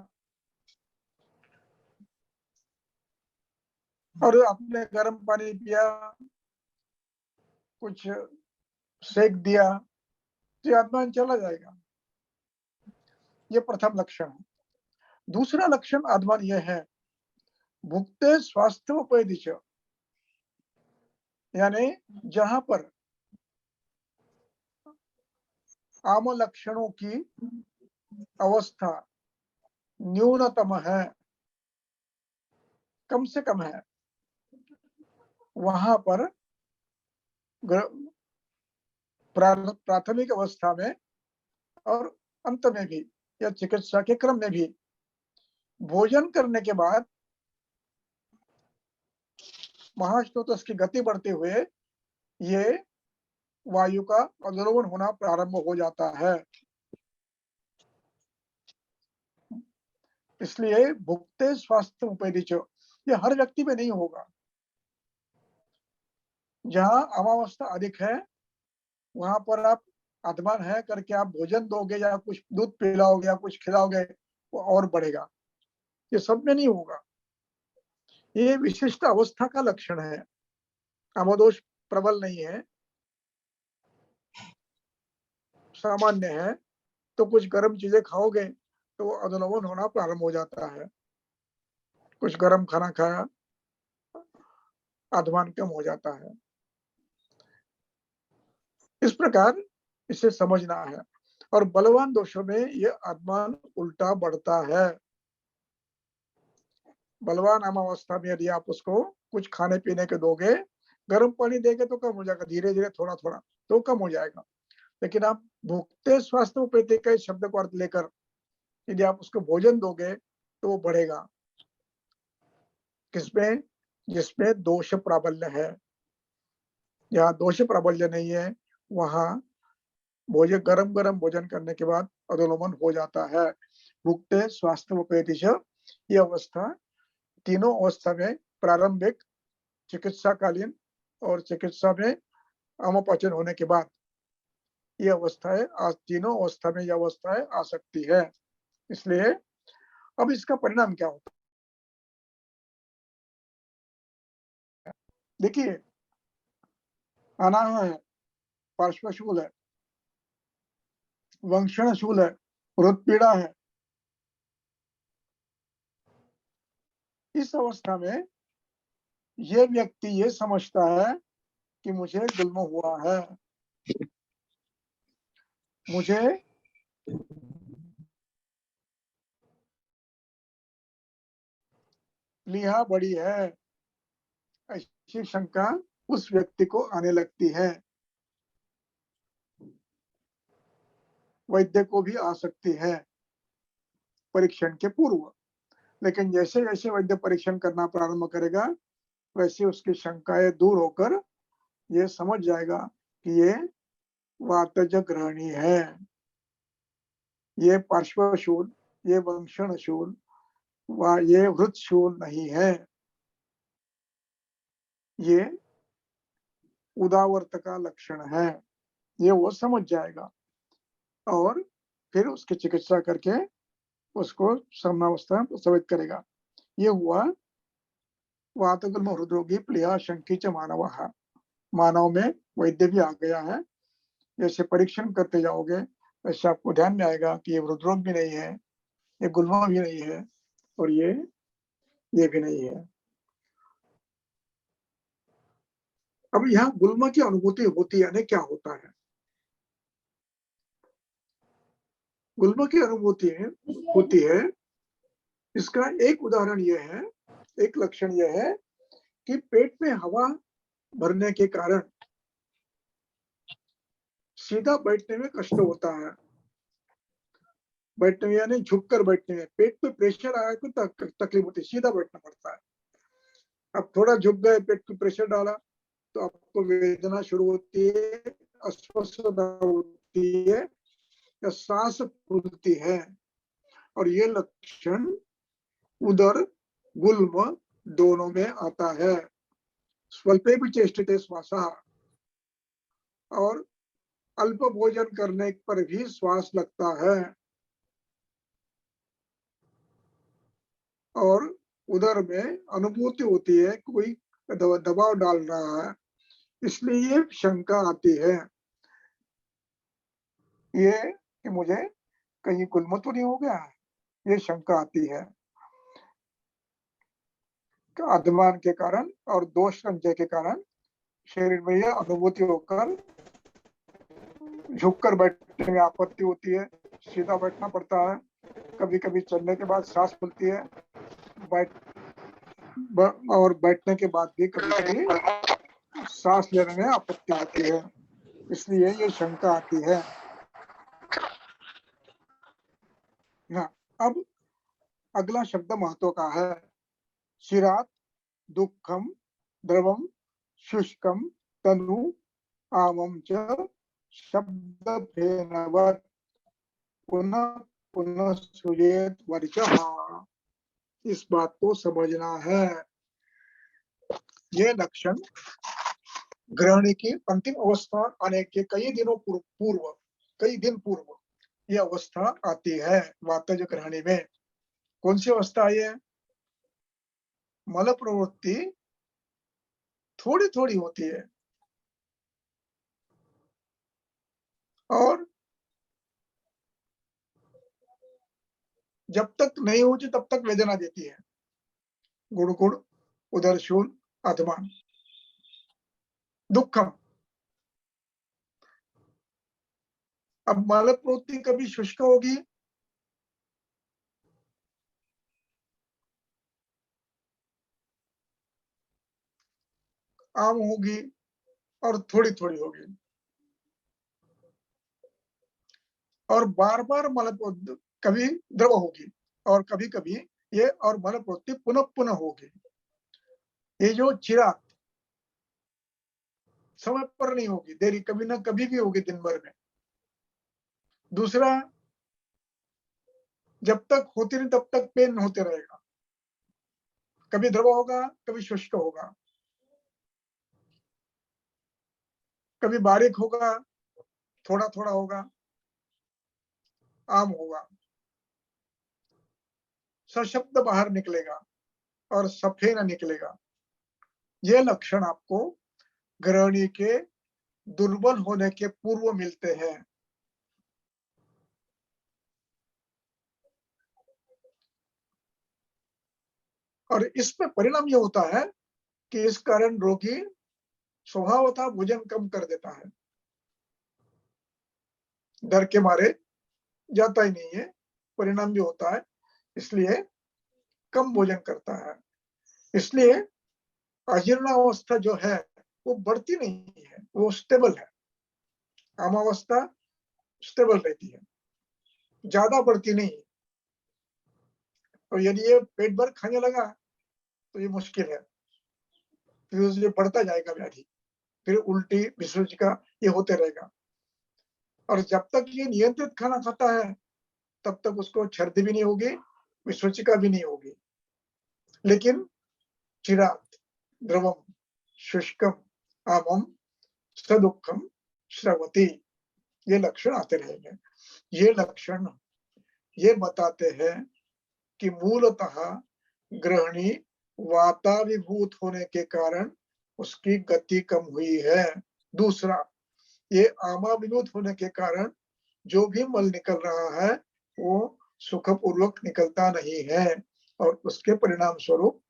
और आपने गर्म पानी पिया, कुछ सेक दिया, तो आत्मा चला जाएगा। ये प्रथम लक्षण है। दूसरा लक्षण आत्मा यह है, भुक्ते स्वास्थ्योपैधि च, यानी जहां पर आम लक्षणों की अवस्था न्यूनतम है, कम से कम है, वहां पर प्राथमिक अवस्था में और अंत में भी या चिकित्सा के क्रम में भी भोजन करने के बाद महाश्नोतस की गति बढ़ते हुए ये वायु का अवलोकन होना प्रारंभ हो जाता है। इसलिए भुक्ते स्वास्थ्य उपैधि, ये हर व्यक्ति में नहीं होगा। जहां अमावस्था अधिक है वहां पर आप अधमान है करके आप भोजन दोगे या कुछ दूध पिलाओगे या कुछ खिलाओगे, वो और बढ़ेगा। ये सब में नहीं होगा। ये विशिष्ट अवस्था का लक्षण है, अमोदोष प्रबल नहीं है, सामान्य है। तो कुछ गर्म चीजें खाओगे तो अधोलोमन होना प्रारंभ हो जाता है। कुछ गर्म खाना खाया, अधमान कम हो जाता है। इस प्रकार इसे समझना है। और बलवान दोषों में यह अधमान उल्टा बढ़ता है। बलवान अमावस्था में यदि आप उसको कुछ खाने पीने के दोगे, गर्म पानी देगे तो कम हो जाएगा, धीरे धीरे थोड़ा थोड़ा तो कम हो जाएगा। लेकिन आप भुक्ते स्वास्थ्य उपैधि के शब्द को अर्थ लेकर यदि आप उसको भोजन दोगे तो वो बढ़ेगा। किसमें? जिसमें दोष प्राबल्य है। जहाँ दोष प्राबल्य नहीं है वहां भोजन गरम गरम भोजन करने के बाद अधोलोमन हो जाता है। भुक्ते स्वास्थ्य उपैधि, ये अवस्था तीनों अवस्था में, प्रारंभिक, चिकित्साकालीन और चिकित्सा में अमोपचन होने के बाद, ये अवस्थाएं तीनों अवस्था में ये अवस्थाएं आ सकती है। इसलिए अब इसका परिणाम क्या होता है? देखिए, अनाह है, पार्श्वशूल है, वंशनशूल है, हृदपीड़ा है। इस अवस्था में ये व्यक्ति ये समझता है कि मुझे गुल्म हुआ है, मुझे प्लीहा बड़ी है, ऐसी शंका उस व्यक्ति को आने लगती है। वैद्य को भी आ सकती है परीक्षण के पूर्व। लेकिन जैसे जैसे वैद्य परीक्षण करना प्रारंभ करेगा वैसे उसकी शंकाएं दूर होकर ये समझ जाएगा कि ये वातज ग्रहणी है, ये पार्श्वशूल, ये वंशनशूल, ये हृदशूल नहीं है, ये उदावर्त का लक्षण है। ये वो समझ जाएगा और फिर उसकी चिकित्सा करके उसको साम्यावस्था में प्रसवित करेगा। ये हुआ वातगुल्म हृदरोगी प्लीहा शंकी च मानव। मानव में वैद्य भी आ गया है। जैसे परीक्षण करते जाओगे वैसे आपको ध्यान में आएगा कि ये हृदरोग भी नहीं है, ये गुल्मा भी नहीं है और ये भी नहीं है। अब यहाँ गुल्मा की अनुभूति होती है, क्या होता है? गुल्मा की अनुभूति होती है इसका एक उदाहरण यह है, एक लक्षण यह है कि पेट में हवा भरने के कारण सीधा बैठने में कष्ट होता है। बैठने में यानी झुककर बैठने में पेट पे प्रेशर आया तो तकलीफ होती है, सीधा बैठना पड़ता है। अब थोड़ा झुक गए, पेट पे प्रेशर डाला तो आपको वेदना शुरू होती है, अस्वस्थता होती है या सांस फूलती है। और ये लक्षण उदर गुल्म दोनों में आता है। स्वल्पे भी चेष्टते श्वासः, और अल्प भोजन करने पर भी श्वास लगता है, और उदर में अनुभूति होती है कोई दबाव डाल रहा है, इसलिए ये शंका आती है ये कि मुझे कहीं गुल्म तो नहीं हो गया है, ये शंका आती है अधमान के कारण और दोष संचय के कारण शरीर में यह अनुभूति होकर झुककर बैठने में आपत्ति होती है, सीधा बैठना पड़ता है, कभी कभी चलने के बाद सांस फूलती है, और बैठने के बाद भी कभी कभी सांस लेने में आपत्ति होती है, इसलिए ये शंका आती है। हाँ, अब अगला शब्द महत्व का है। शिरात दुखम द्रवम शुष्कम तनु आमम च शब्द फेनवत् पुनः पुनः सूयेत वर्चः। इस बात को समझना है। ये लक्षण ग्रहणी की अंतिम अवस्था आने के कई दिन पूर्व यह अवस्था आती है वातज ग्रहणी में। कौन सी अवस्था है? मल प्रवृत्ति थोड़ी थोड़ी होती है और जब तक नहीं होती तब तक वेदना देती है। गुड़गुड़ उदरशूल अधमान दुखम। अब मल प्रवृत्ति कभी शुष्क होगी, आम होगी और थोड़ी थोड़ी होगी, और बार बार मल कभी द्रव होगी और कभी कभी ये और मल प्रवृत्ति पुनः पुनः होगी। ये जो चिराग समय पर नहीं होगी, देरी कभी ना कभी भी होगी दिन भर में। दूसरा, जब तक होती नहीं तब तक पेन होते रहेगा, कभी द्रव होगा कभी शुष्क होगा, कभी बारीक होगा थोड़ा थोड़ा होगा, आम होगा, सशब्द बाहर निकलेगा और सफेद निकलेगा। ये लक्षण आपको ग्रहणी के दुर्बल होने के पूर्व मिलते हैं। और इसमें परिणाम ये होता है कि इस कारण रोगी स्वभावतः भोजन कम कर देता है, डर के मारे जाता ही नहीं है, परिणाम भी होता है, इसलिए कम भोजन करता है। इसलिए अजीर्णावस्था जो है वो बढ़ती नहीं है, वो स्टेबल है। आमावस्था स्टेबल रहती है, ज्यादा बढ़ती नहीं। और यदि ये पेट भर खाने लगा तो ये मुश्किल है, फिर ये बढ़ता जाएगा व्याधि, फिर उल्टी विसर्जिका ये होते रहेगा। और जब तक ये नियंत्रित खाना खाता है तब तक उसको छर्दी भी नहीं होगी, विसर्जिका भी नहीं होगी। लेकिन चिरात द्रवम शुष्कम आमम सदुखम श्रवती, ये लक्षण आते रहेंगे। ये लक्षण ये बताते हैं कि मूलतः ग्रहणी वाताभिभूत होने के कारण उसकी गति कम हुई है। दूसरा, ये आमाभिभूत होने के कारण जो भी मल निकल रहा है वो सुखपूर्वक निकलता नहीं है और उसके परिणाम स्वरूप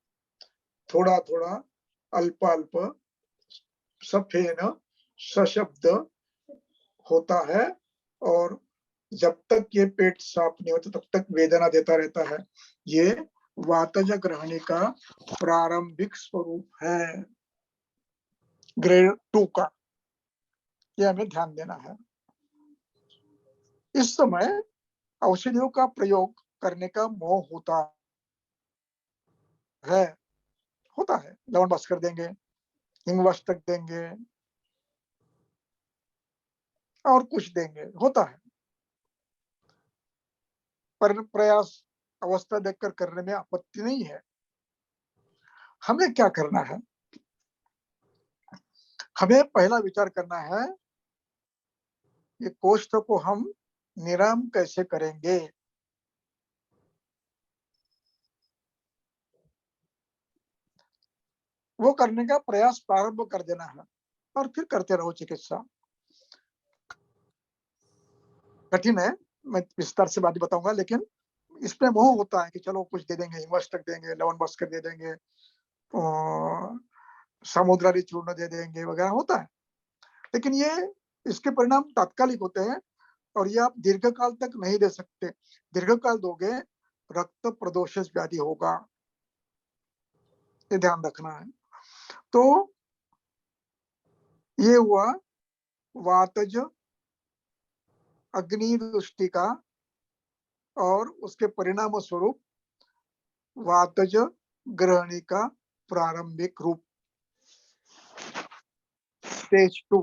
थोड़ा थोड़ा अल्प अल्प सफेद सशब्द होता है, और जब तक ये पेट साफ नहीं होता तब तक वेदना देता रहता है। ये वातज ग्रहणी का प्रारंभिक स्वरूप है, ग्रेड 2 का। यह हमें ध्यान देना है। इस समय औषधियों का प्रयोग करने का मोह होता है, लवण बस कर देंगे, हिंगवश तक देंगे और कुछ देंगे, होता है। पर प्रयास अवस्था देखकर करने में आपत्ति नहीं है। हमें क्या करना है? हमें पहला विचार करना है, ये कोष्ठ को हम निराम कैसे करेंगे। वो करने का प्रयास प्रारंभ कर देना है और फिर करते रहो चिकित्सा। कठिन है, मैं विस्तार से बात बताऊंगा, लेकिन इसमें मोह होता है कि चलो कुछ दे देंगे, हिंगवश तक देंगे, लवण बस्कर दे देंगे, समुद्रारी चूर्ण दे देंगे वगैरह, होता है। लेकिन ये इसके परिणाम तात्कालिक होते हैं और ये आप दीर्घकाल तक नहीं दे सकते। दीर्घकाल दोगे रक्त प्रदोषित व्याधि होगा, ये ध्यान रखना है। तो ये हुआ वातज अग्नि दृष्टि का और उसके परिणाम स्वरूप वातज ग्रहणी का प्रारंभिक रूप, स्टेज 2।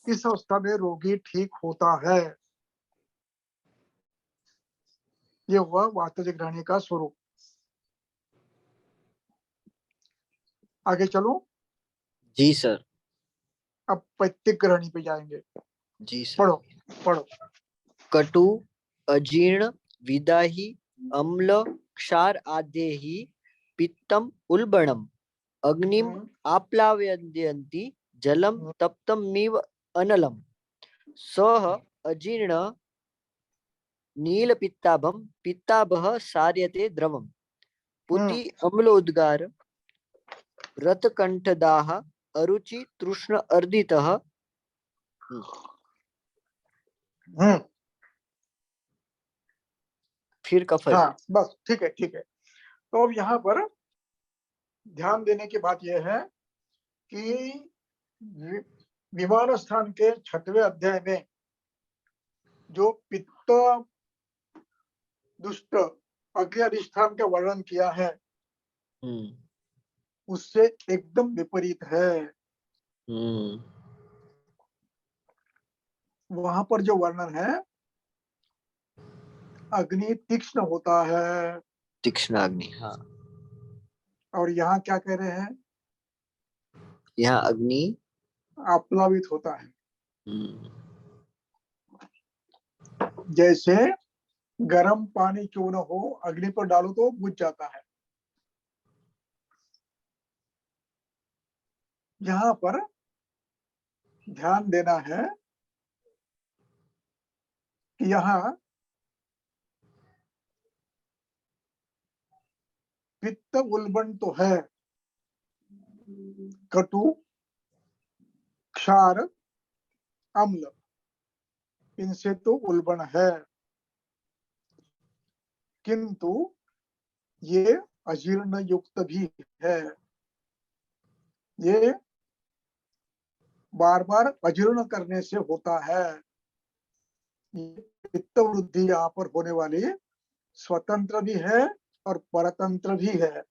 इस अवस्था में रोगी ठीक होता है। यह हुआ वातज ग्रहणी का स्वरूप। आगे चलो, जी सर। अब पैत्तिक ग्रहणी पे जाएंगे। जी सर। पढ़ो पढ़ो। कटु अजीर्ण विदाही अम्ल क्षार आदेहि पित्तम उल्बणम अग्निम आप्लावयन्ति जलम तप्तमिव अनलम सह अजीर्ण नीलपित्ताभम पित्ताभः सार्यते द्रवम पुति अम्लोद्गार रतकंठदाह अरुचि तृष्ण अर्दितः। फिर कफर। हाँ बस ठीक है, ठीक है। तो अब यहाँ पर ध्यान देने की बात यह है कि विमान स्थान के 6वें अध्याय में जो पित्त दुष्ट अग्नि अधिष्ठान का वर्णन किया है उससे एकदम विपरीत है। वहां पर जो वर्णन है, अग्नि तीक्ष्ण होता है, तीक्ष्ण अग्नि। हाँ। और यहाँ क्या कह रहे हैं? यहाँ अग्नि आप्लावित होता है। जैसे गर्म पानी क्यों न हो, अग्नि पर डालो तो बुझ जाता है। यहाँ पर ध्यान देना है कि यहाँ पित्त उल्बण तो है, कटु क्षार अम्ल, इनसे तो उल्बण है, किंतु ये अजीर्ण युक्त भी है। ये बार बार अजीर्ण करने से होता है। पित्त वृद्धि यहाँ पर होने वाली स्वतंत्र भी है और परतंत्र भी है।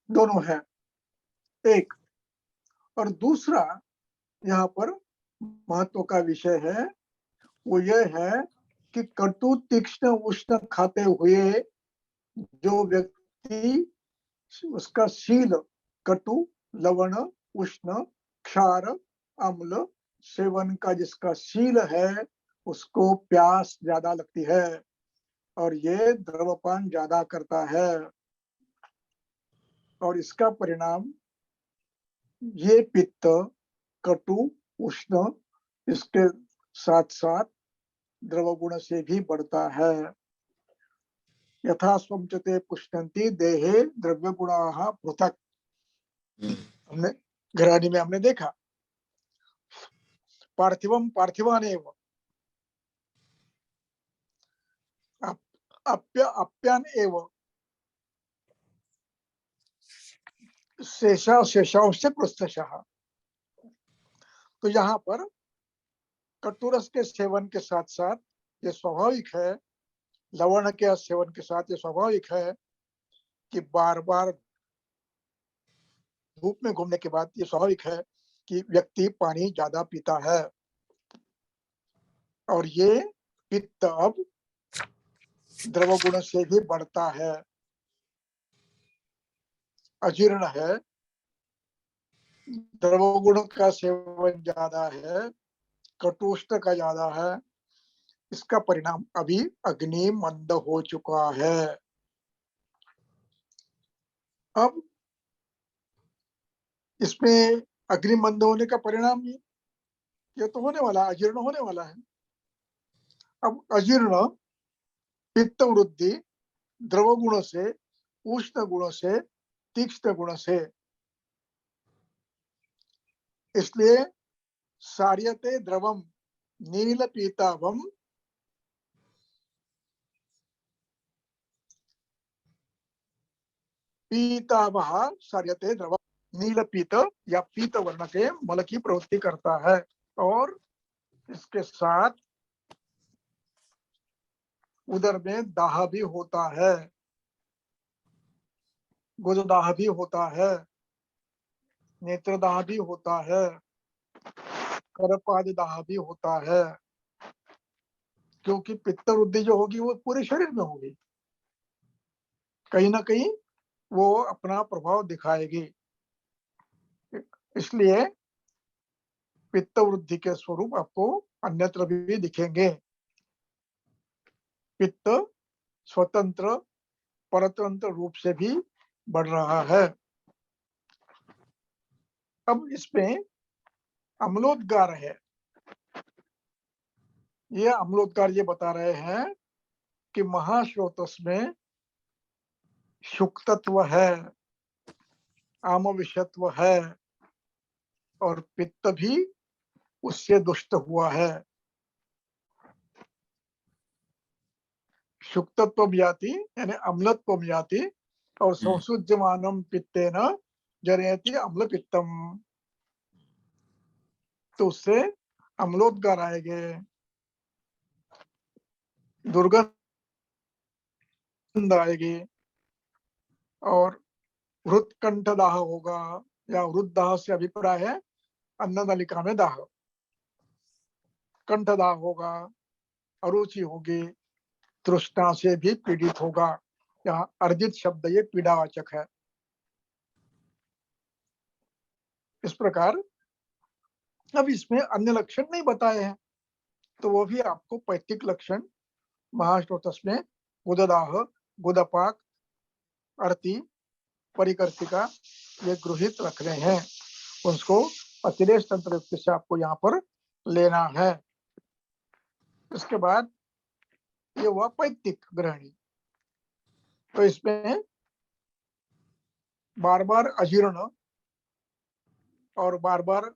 दोनों है एक। और दूसरा यहाँ पर महत्व का विषय है, वो ये है कि कटु तीक्ष्ण उष्ण खाते हुए जो व्यक्ति, उसका शील कटु लवण उष्ण क्षार अम्ल सेवन का जिसका शील है, उसको प्यास ज्यादा लगती है और ये द्रवपान ज्यादा करता है। और इसका परिणाम ये पित्त कटु उष्ण इसके साथ साथ द्रव गुण से भी बढ़ता है। यथा स्वमचते पुष्णन्ति देहे द्रव्य गुणाः पृथक। हमने घरानी में हमने देखा, पार्थिवम पार्थिवानेव, अप्यान एव शेषाव से पृष्ठशः। तो यहाँ पर कटुरस के सेवन के साथ साथ ये स्वाभाविक है, लवण के सेवन के साथ ये स्वाभाविक है कि बार बार धूप में घूमने के बाद ये स्वाभाविक है कि व्यक्ति पानी ज्यादा पीता है, और ये पित्त अब द्रव गुण से भी बढ़ता है, अजीर्ण है, द्रव गुण का सेवन ज्यादा है, कटुष्ट का ज्यादा है, इसका परिणाम अभी अग्नि मंद हो चुका है। अब इसमें अग्नि मंद होने का परिणाम ये तो होने वाला, अजीर्ण होने वाला है। अब अजीर्ण पित्त वृद्धि द्रव गुण से, उष्ण गुण से, तीक्ष्ण गुण से, इसलिए सार्यते द्रवम नील पीताभम पीतावह सार्यते द्रवम, नील पीत या पीत वर्ण के मल की प्रवृत्ति करता है, और इसके साथ उदर में दाह भी होता है, गुददाह भी होता है, नेत्रदाह भी होता है, करपाद दाह भी होता है, क्योंकि पित्त वृद्धि जो होगी वो पूरे शरीर में होगी, कहीं ना कहीं वो अपना प्रभाव दिखाएगी। इसलिए पित्त वृद्धि के स्वरूप आपको अन्यत्र भी दिखेंगे। पित्त स्वतंत्र परतंत्र रूप से भी बढ़ रहा है। अब इसमें अम्लोद्गार है, ये अम्लोद्गार ये बता रहे हैं कि महाश्रोतस में शुक्तत्व है, आमविषत्व है, और पित्त भी उससे दुष्ट हुआ है। शुक्तत्व याति यानी अम्लत्व याति, और संसुज्यमानम पित्तेन जरयति अम्ल पित्तम, तो उससे अम्लोद्गार आएंगे, दुर्गंध आएगी, और हृत्कंठ दाह होगा, या हृददाह से अभिप्राय है अन्ननलिका में दाह, कंठ दाह होगा, अरुचि होगी, तृष्णा से भी पीड़ित होगा। यहाँ अर्जित शब्द ये पीड़ावाचक है। इस प्रकार अब इसमें अन्य लक्षण नहीं बताए हैं, तो वो भी आपको पैतृक लक्षण महाश्रोतस में गुददाह, गुदपाक, अर्ति, परिकर्तिका ये गृहित रखने हैं, उसको अतिरेश तंत्र युक्ति से आपको यहाँ पर लेना है। इसके बाद ये हुआ पैतृक ग्रहणी। तो इसमें बार बार अजीर्ण और बार बार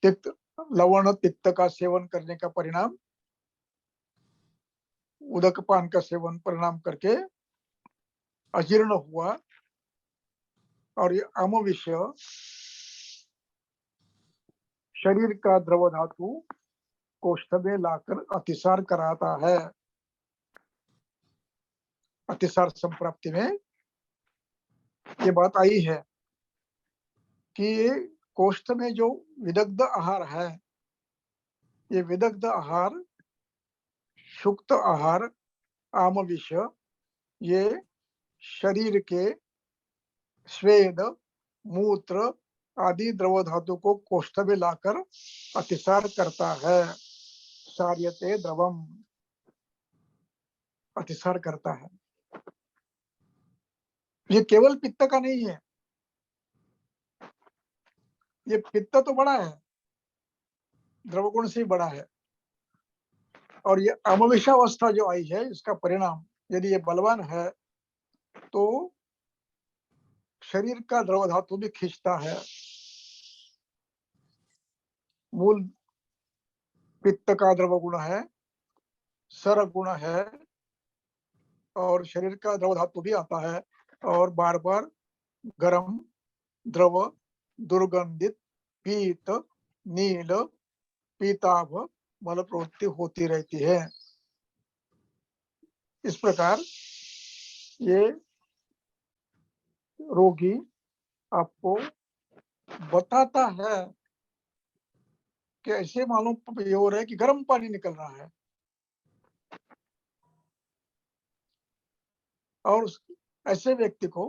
तिक्त, लवण तिक्त का सेवन करने का परिणाम, उदक पान का सेवन परिणाम करके अजीर्ण हुआ, और ये अमविष्य शरीर का द्रव धातु कोष्ठ में लाकर अतिसार कराता है। अतिसार संप्राप्ति में ये बात आई है कि कोष्ठ में जो विदग्ध आहार है, ये विदग्ध आहार, शुक्त आहार, आमविष, ये शरीर के स्वेद, मूत्र आदि द्रव धातु को कोष्ठ में लाकर अतिसार करता है। सार्यते द्रवम, अतिसार करता है। ये केवल पित्त का नहीं है, ये पित्त तो बड़ा है, द्रवगुण से ही बड़ा है, और ये अमविषावस्था जो आई है, इसका परिणाम यदि ये बलवान है तो शरीर का द्रव धातु भी खींचता है। मूल पित्त का द्रव गुण है, सरगुण है और शरीर का द्रव धातु भी आता है और बार बार गर्म, द्रव, दुर्गंधित, पीत, नील, पीताभ मल प्रवृत्ति होती रहती है। इस प्रकार ये रोगी आपको बताता है कि ऐसे मालूम ये हो रहा है कि गर्म पानी निकल रहा है और ऐसे व्यक्ति को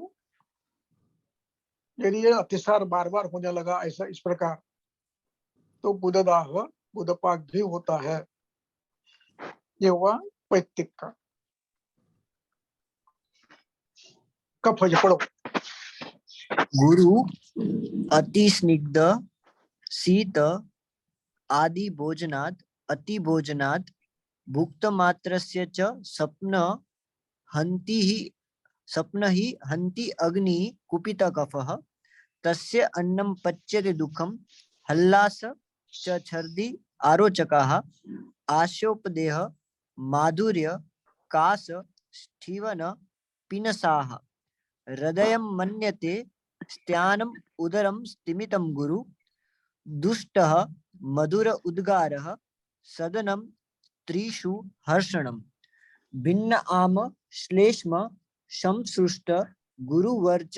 यदि ये अतिसार बार बार होने लगा ऐसा इस प्रकार तो बुधदाह बुधपाक भी होता है। ये हुआ पैतृक का। कफ पढ़ो। गुरु अति स्निग्ध शीत आदि भोजनात् अति भोजनात् भुक्त मात्रस्य च स्वप्न ही हन्ति अग्नि कुपित कफः तस्य अन्नं पच्यते दुःखं हल्लास च छर्दि आरोचकाः आशोपदेह माधुर्य कास स्थीवन पिनसाः हृदयं मन्यते स्त्यानम् उदरं स्तिमितं गुरु दुष्टः मधुर उद्गारः सदनं त्रिषु हर्षणम् भिन्न आम श्लेष्म संसृष्ट गुरुवर्च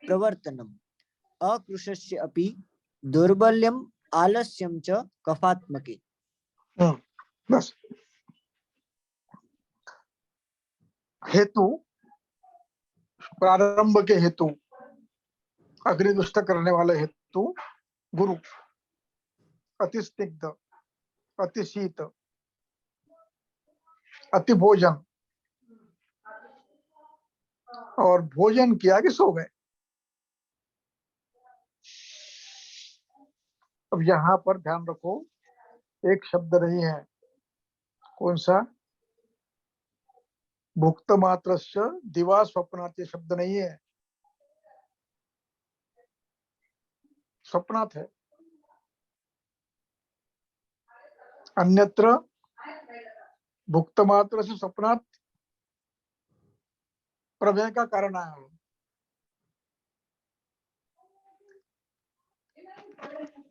प्रवर्तनम् अकृशस्य अपि दौर्बल्यम् आलस्यं च कफात्मके। बस हेतु प्रारंभ के हेतु अग्निदुष्ट करने वाले हेतु गुरु, अति स्निग्ध, अति शीत, अति भोजन और भोजन किया कि सो गए। अब यहाँ पर ध्यान रखो एक शब्द नहीं है। कौन सा? भुक्त मात्रस्य दिवा स्वप्नात्, ये शब्द नहीं है, स्वप्नात् है। अन्यत्र भुक्त मात्र से स्वप्नात् प्रभय का कारण आया है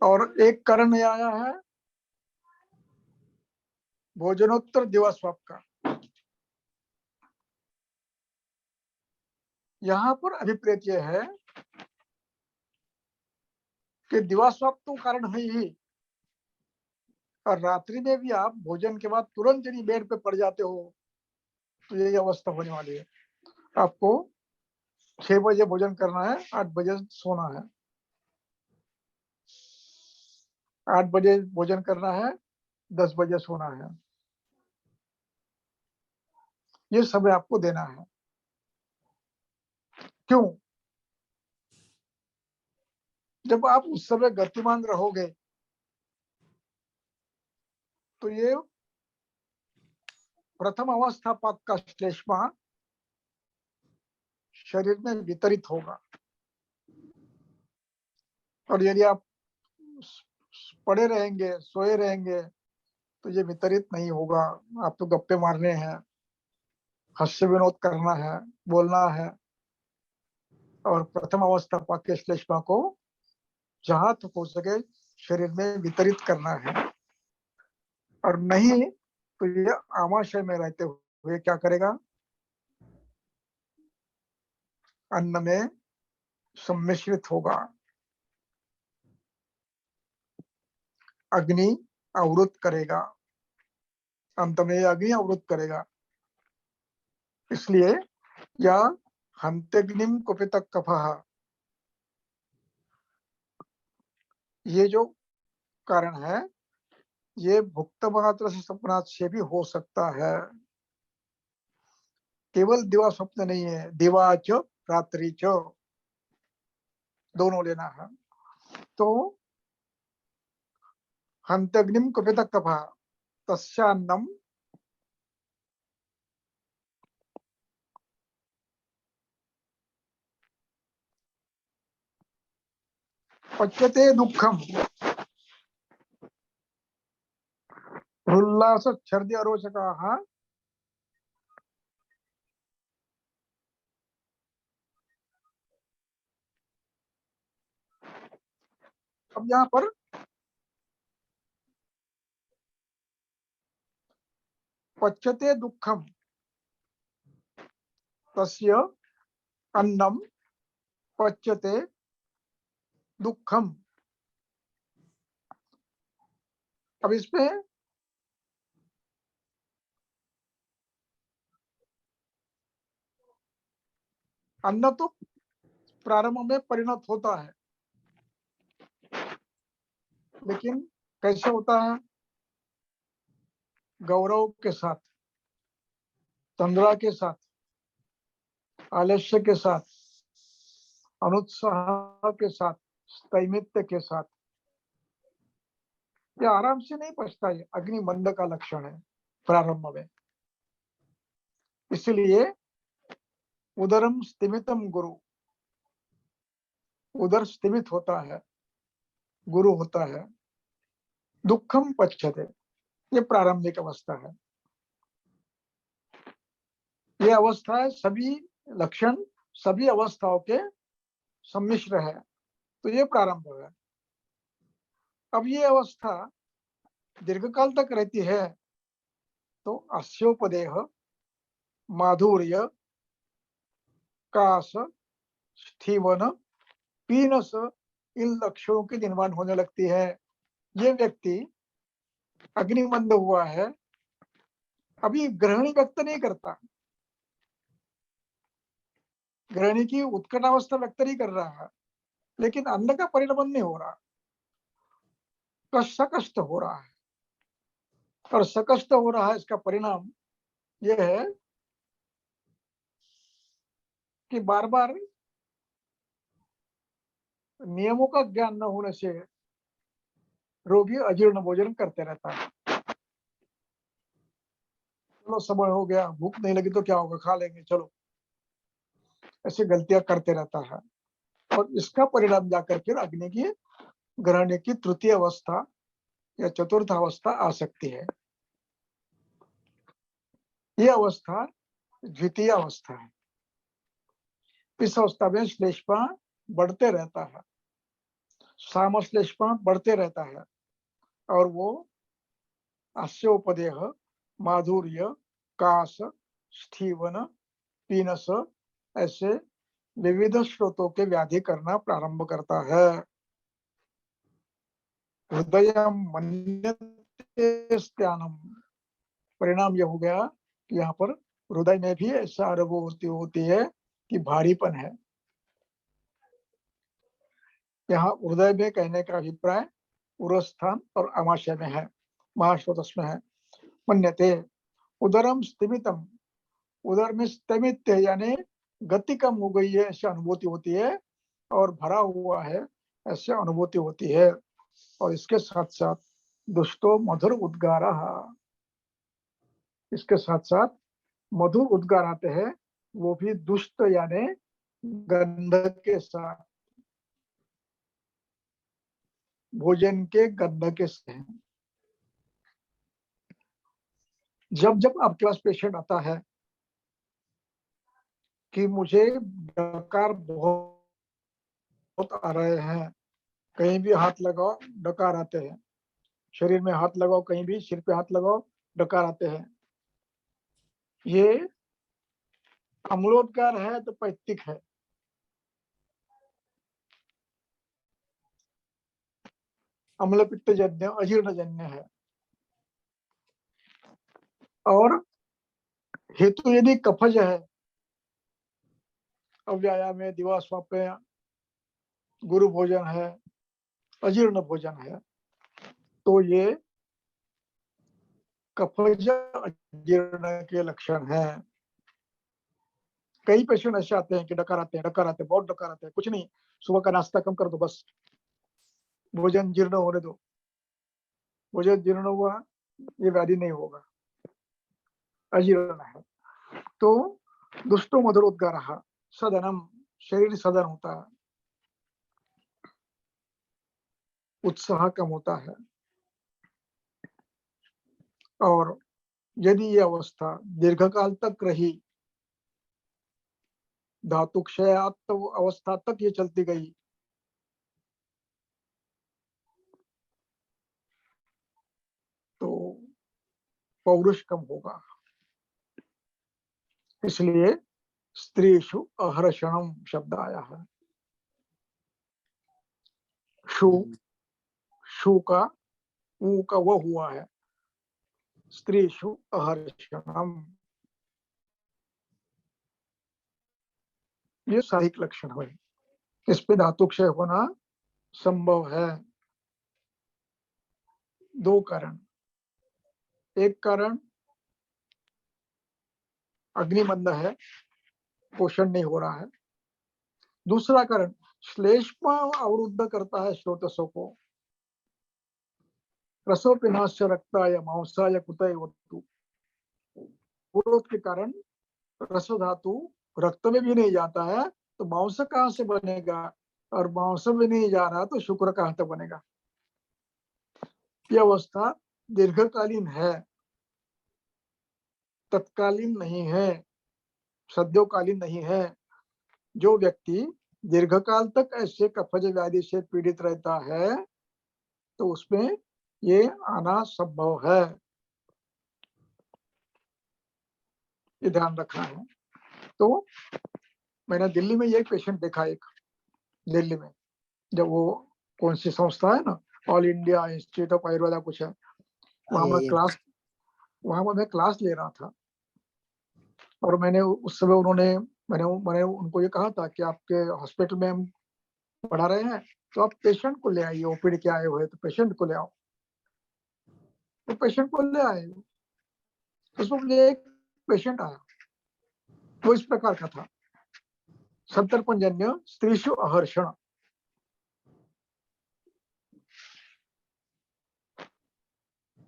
और एक कारण यह आया है भोजनोत्तर दिवास्वप का। यहाँ पर अभिप्रेत यह है कि दिवास्वप तो कारण है ही और रात्रि में भी आप भोजन के बाद तुरंत यदि बेड पे पड़ जाते हो तो यही अवस्था होने वाली है। आपको 6 बजे भोजन करना है, 8 बजे सोना है, 8 बजे भोजन करना है, 10 बजे सोना है। ये समय आपको देना है। क्यों? जब आप उस समय गतिमान रहोगे तो ये प्रथम अवस्था पाक का श्लेष्मा शरीर में वितरित होगा और यदि आप पड़े रहेंगे, सोए रहेंगे तो ये वितरित नहीं होगा। आप तो गप्पे मारने हैं, हास्य विनोद करना है, बोलना है और प्रथम अवस्था पाक के श्लेष्मा को जहां तक हो सके शरीर में वितरित करना है और नहीं तो ये आमाशय में रहते हुए क्या करेगा? अन्न में सम्मिश्रित होगा, अग्नि अवरुद्ध करेगा, अंत में अग्नि अवरुद्ध करेगा। इसलिए या हंत्यग्निम कुपित कफः, ये जो कारण है ये भुक्त मात्र से स्वप्नात् से भी हो सकता है। केवल दिवा स्वप्न नहीं है, दिवा च रात्रि च दोनों लेना है। तो हंत्यग्निम कुपित कफः तस्यान्नम पच्यते दुःखम मधुल्लास छर्दि अरोचकाः अब यहाँ पर पच्यते दुःखम तस्य अन्नम पच्यते दुःखम। अब इसमें अन्न तो प्रारंभ में परिणत होता है, लेकिन कैसे होता है? गौरव के साथ, तंद्रा के साथ, आलस्य के साथ, अनुत्साह के साथ, स्थैमित्य के साथ। ये आराम से नहीं पचता, है अग्निमंद का लक्षण है प्रारंभ में। इसलिए उदरम स्तिमितम गुरु, उदर स्तिमित होता है, गुरु होता है। दुखम पच्यते, ये प्रारंभिक अवस्था है। ये अवस्था है, सभी लक्षण सभी अवस्थाओं के सम्मिश्र है, तो ये प्रारंभ है। अब ये अवस्था दीर्घकाल तक रहती है तो अस्योपदेह, माधुर्य, कास, स्थीवन, पीनस, इन लक्षणों की निर्माण होने लगती है। ये व्यक्ति अग्निमंद हुआ है, अभी ग्रहणी व्यक्त नहीं करता, ग्रहणी की उत्कट अवस्था व्यक्त नहीं कर रहा है, लेकिन अन्न का परिणमन नहीं हो रहा, सकष्ट हो रहा है। और सकष्ट हो रहा है, इसका परिणाम यह है कि बार बार नियमों का ज्ञान न होने से रोगी अजीर्ण भोजन करते रहता है। चलो समय हो गया, भूख नहीं लगी तो क्या होगा, खा लेंगे, चलो, ऐसे गलतियां करते रहता है। और इसका परिणाम जाकर फिर अग्नि की ग्रहण की तृतीय अवस्था या चतुर्थ अवस्था आ सकती है। यह अवस्था द्वितीय अवस्था है। इस अवस्था में श्लेष्मा बढ़ते रहता है, सामश्लेष्मा बढ़ते रहता है, और वो अस्योपदेह, माधुर्य, कास, स्थीवन, पीनस ऐसे विविध स्रोतों के व्याधि करना प्रारंभ करता है। हृदय मन्यते स्त्यानम, परिणाम यह हो गया कि यहाँ पर हृदय में भी ऐसा अनुभूति होती है कि भारीपन है। यहाँ हृदय में कहने का अभिप्राय उरस्थान और आमाशय में है, महाश्रोतस में है। मन्यते उदरम स्तिमितम, उदर में स्तिमित यानी गति कम हो गई है ऐसी अनुभूति होती है, और भरा हुआ है ऐसी अनुभूति होती है। और इसके साथ साथ दुष्टो मधुर उद्गार, इसके साथ साथ मधुर उद्गार आते हैं, वो भी दुष्ट यानी गंध के साथ, भोजन के गंध के साथ। जब जब आपके पास पेशेंट आता है कि मुझे डकार बहुत आ रहे हैं, कहीं भी हाथ लगाओ डकार आते हैं, शरीर में हाथ लगाओ, कहीं भी सिर पे हाथ लगाओ डकार आते हैं, ये अम्लोदगार है तो पैतृक है, अम्ल पित्त जन्य अजीर्ण जन्य है। और हेतु यदि कफज है, अव्यायाम है, दिवास्वप है, गुरु भोजन है, अजीर्ण भोजन है, तो ये कफज अजीर्ण के लक्षण है। कई पेशेंट ऐसे आते हैं कि डकार आते हैं, बहुत डकार आते हैं, कुछ नहीं, सुबह का नाश्ता कम कर दो, बस भोजन जीर्ण होने दो, भोजन जीर्ण हुआ ये व्याधि नहीं होगा, अजीर्ण है। तो दुष्टो मधुरोद्गार सदनम, शरीर सदन होता है, उत्साह कम होता है, और यदि ये अवस्था दीर्घकाल तक रही, धातु क्षयात्म अवस्था तक ये चलती गई, तो पौरुष कम होगा। इसलिए स्त्रीषु अहर्षणम शब्द आया है। शु शु का ऊ का वह हुआ है, स्त्रीषु अहर्षणम, ये साहिक लक्षण है। इस पे धातु क्षय होना संभव है। दो कारण, एक कारण अग्निमंद है, पोषण नहीं हो रहा है। दूसरा कारण श्लेष्मा अवरुद्ध करता है स्रोतसों को। रसोपिनाश्च रक्ताय मांसाय कुतय वस्तु, पूर्वोक्त के कारण रस धातु रक्त में भी नहीं जाता है, तो मांस कहाँ से बनेगा, और मांस में नहीं जा रहा तो शुक्र कहाँ तक बनेगा। यह अवस्था दीर्घकालीन है, तत्कालीन नहीं है, सद्योकालीन नहीं है। जो व्यक्ति दीर्घकाल तक ऐसे कफज व्याधि से पीड़ित रहता है, तो उसमें ये आना संभव है, ये ध्यान रखना है। तो मैंने दिल्ली में ये पेशेंट देखा, एक दिल्ली में, जब वो कौन सी संस्था है ना, all India institute of Ayurveda कुछ है, वहां मैं क्लास ले रहा था। और मैंने उस समय मैंने उनको ये कहा था कि आपके हॉस्पिटल में हम पढ़ा रहे हैं, तो आप पेशेंट को ले आइए, ओपीडी के आए हुए तो पेशेंट को ले आओ। तो पेशेंट को ले आए, उसमें मुझे एक पेशेंट आया, वो इस प्रकार का था, संतर्पणजन्य स्त्रीषु अहर्षण।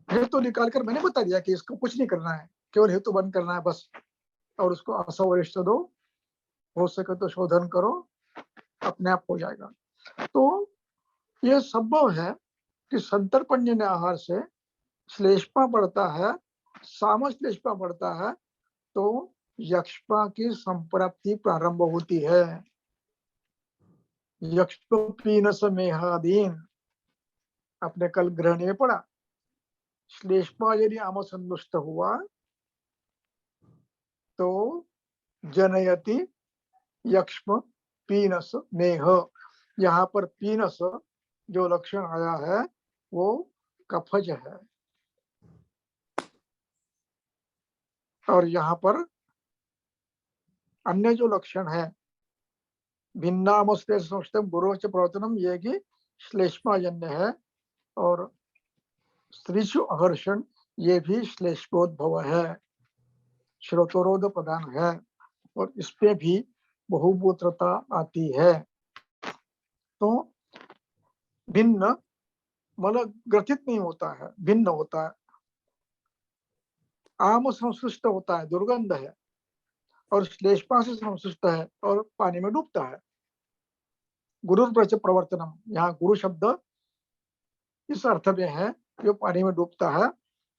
हेतु निकाल कर मैंने बता दिया कि इसको कुछ नहीं करना है, केवल हेतु बंद करना है बस, और उसको असवरिष्ठ दो, हो सके तो शोधन करो, अपने आप हो जाएगा। तो यह संभव है कि संतर्पणजन्य आहार से श्लेष्मा बढ़ता है, सामश्लेष्मा बढ़ता है, तो यक्ष्मा की संप्राप्ति प्रारंभ होती है। यक्ष्मपीनस मेहादीन, अपने कल ग्रहणी में पढ़ा, श्लेष्मा यदि आमसंदुष्ट हुआ तो जनयति यक्ष्म पीनस मेह। यहाँ पर पीनस जो लक्षण आया है वो कफज है, और यहाँ पर अन्य जो लक्षण है भिन्नामस्तेषम गुरोच प्रवर्तनम, ये कि श्लेष्माजन्य है, और स्त्रीषु अहर्षण ये भी श्लेष्मोद्भव है, श्रोतरोध प्रदान है, और इसपे भी बहुमूत्रता आती है। तो भिन्न मतलब ग्रथित नहीं होता है, भिन्न होता है, आम संश्लिष्ट होता है, दुर्गंध है, और श्लेष्मा से संश्लिष्ट है और पानी में डूबता है। गुरु प्रवर्तनम, यहाँ गुरु शब्द इस अर्थ में है जो पानी में डूबता है।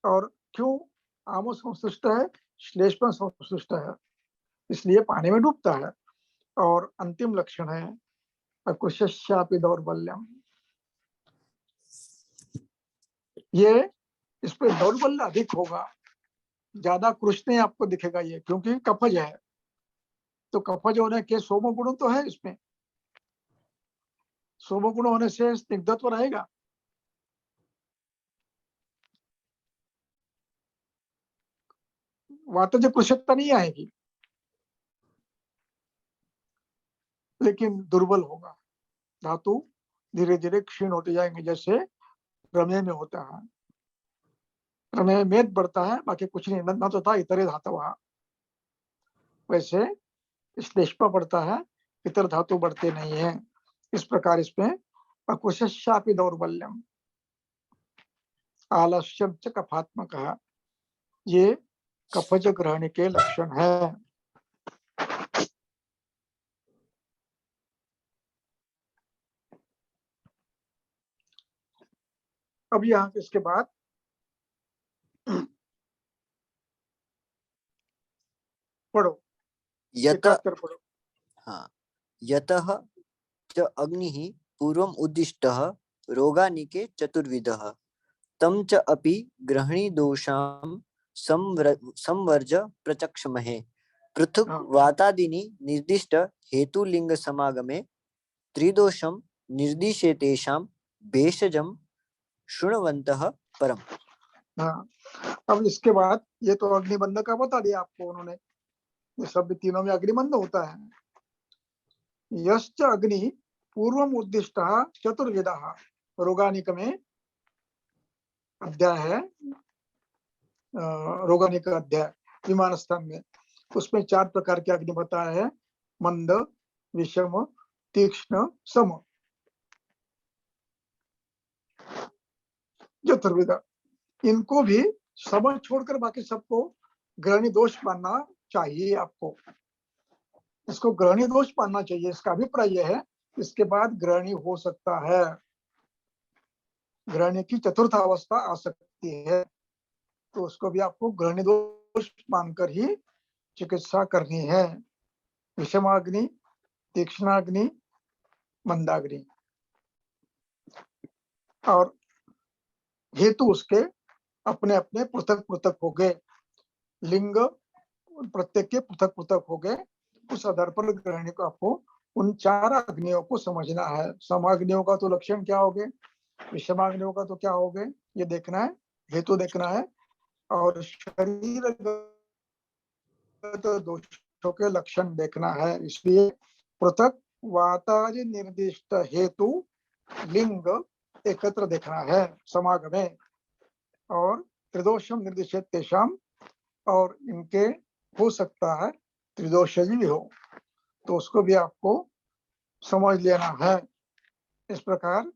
और क्यों आम संश्लिष्ट है, श्लेष्मा संश्लिष्ट है, इसलिए पानी में डूबता है। और अंतिम लक्षण है अकुशस्यापि दौर्बल्यम, ये इस पे दौर्बल्य अधिक होगा, ज्यादा कृष्ण नहीं आपको दिखेगा ये, क्योंकि कफज है। तो कफज होने के सोमो गुण तो है इसमें, सोमो गुण होने से स्निग्धत्व रहेगा, वातज कृशकता नहीं आएगी, लेकिन दुर्बल होगा। धातु धीरे धीरे क्षीण होते जाएंगे, जैसे प्रमेय में होता है। प्रमेय में बढ़ता है, बाकी कुछ नहीं, न तो था इतरे धातु, वैसे श्लेष्मा बढ़ता है, इतर धातु बढ़ते नहीं है। इस प्रकार इसमें अकुशस्यापि दौर्बल्यम, आलस्यम च कफात्मक, ये कफज ग्रहण के लक्षण है। अब यहाँ इसके बाद पढ़ो, यत एकात्तर पढ़ो। हाँ, यतः च अग्निः पूर्वम् उद्दिष्टः रोगानिके चतुर्विधः तं च अपि ग्रहणीदोषां संवर्ज्य प्रचक्षमहे। पृथुक हाँ वातादीनि निर्दिष्ट हेतुलिंग समागमे त्रिदोषं निर्दिशेतेषां भेषजं शृण्वन्तः परम्। हाँ, अब इसके बाद ये तो अग्निबंध का बता दिया आपको उन्होंने, ये सब तीनों में अग्निबंध होता है। यश्च अग्नि पूर्वम उद्दिष्ट चतुर्विधा, रोगानिक में अध्याय है, रोगानिक अध्याय विमान स्थान में, उसमें 4 प्रकार के अग्नि बताया है, मंद, विषम, तीक्ष्ण, सम, चतुर्विधा। इनको भी समझ छोड़कर बाकी सबको ग्रहणी दोष मानना चाहिए आपको, इसको ग्रहणी दोष मानना चाहिए। इसका अभिप्राय यह है, इसके बाद ग्रहणी हो सकता है, ग्रहणी की चतुर्थ अवस्था आ सकती है, तो उसको भी आपको ग्रहणी दोष मानकर ही चिकित्सा करनी है। विषमाग्नि, तीक्ष्णाग्नि, मंदाग्नि, और हेतु उसके अपने अपने पृथक पृथक हो गए, लिंग प्रत्येक के पृथक पृथक हो गए। उस आधार पर ग्रहणी को आपको उन 4 अग्नियों को समझना है। समाग्नियों का तो लक्षण क्या हो गए, विषमाग्नियों का तो क्या हो गए, ये देखना है, हेतु देखना है, और शरीर दोषों के लक्षण देखना है। इसलिए पृथक वातादि निर्दिष्ट हेतु लिंग एकत्र देखना है समागम में, और त्रिदोषम निर्दिष्ट तेषाम, और इनके हो सकता है त्रिदोषी भी हो, तो उसको भी आपको समझ लेना है। इस प्रकार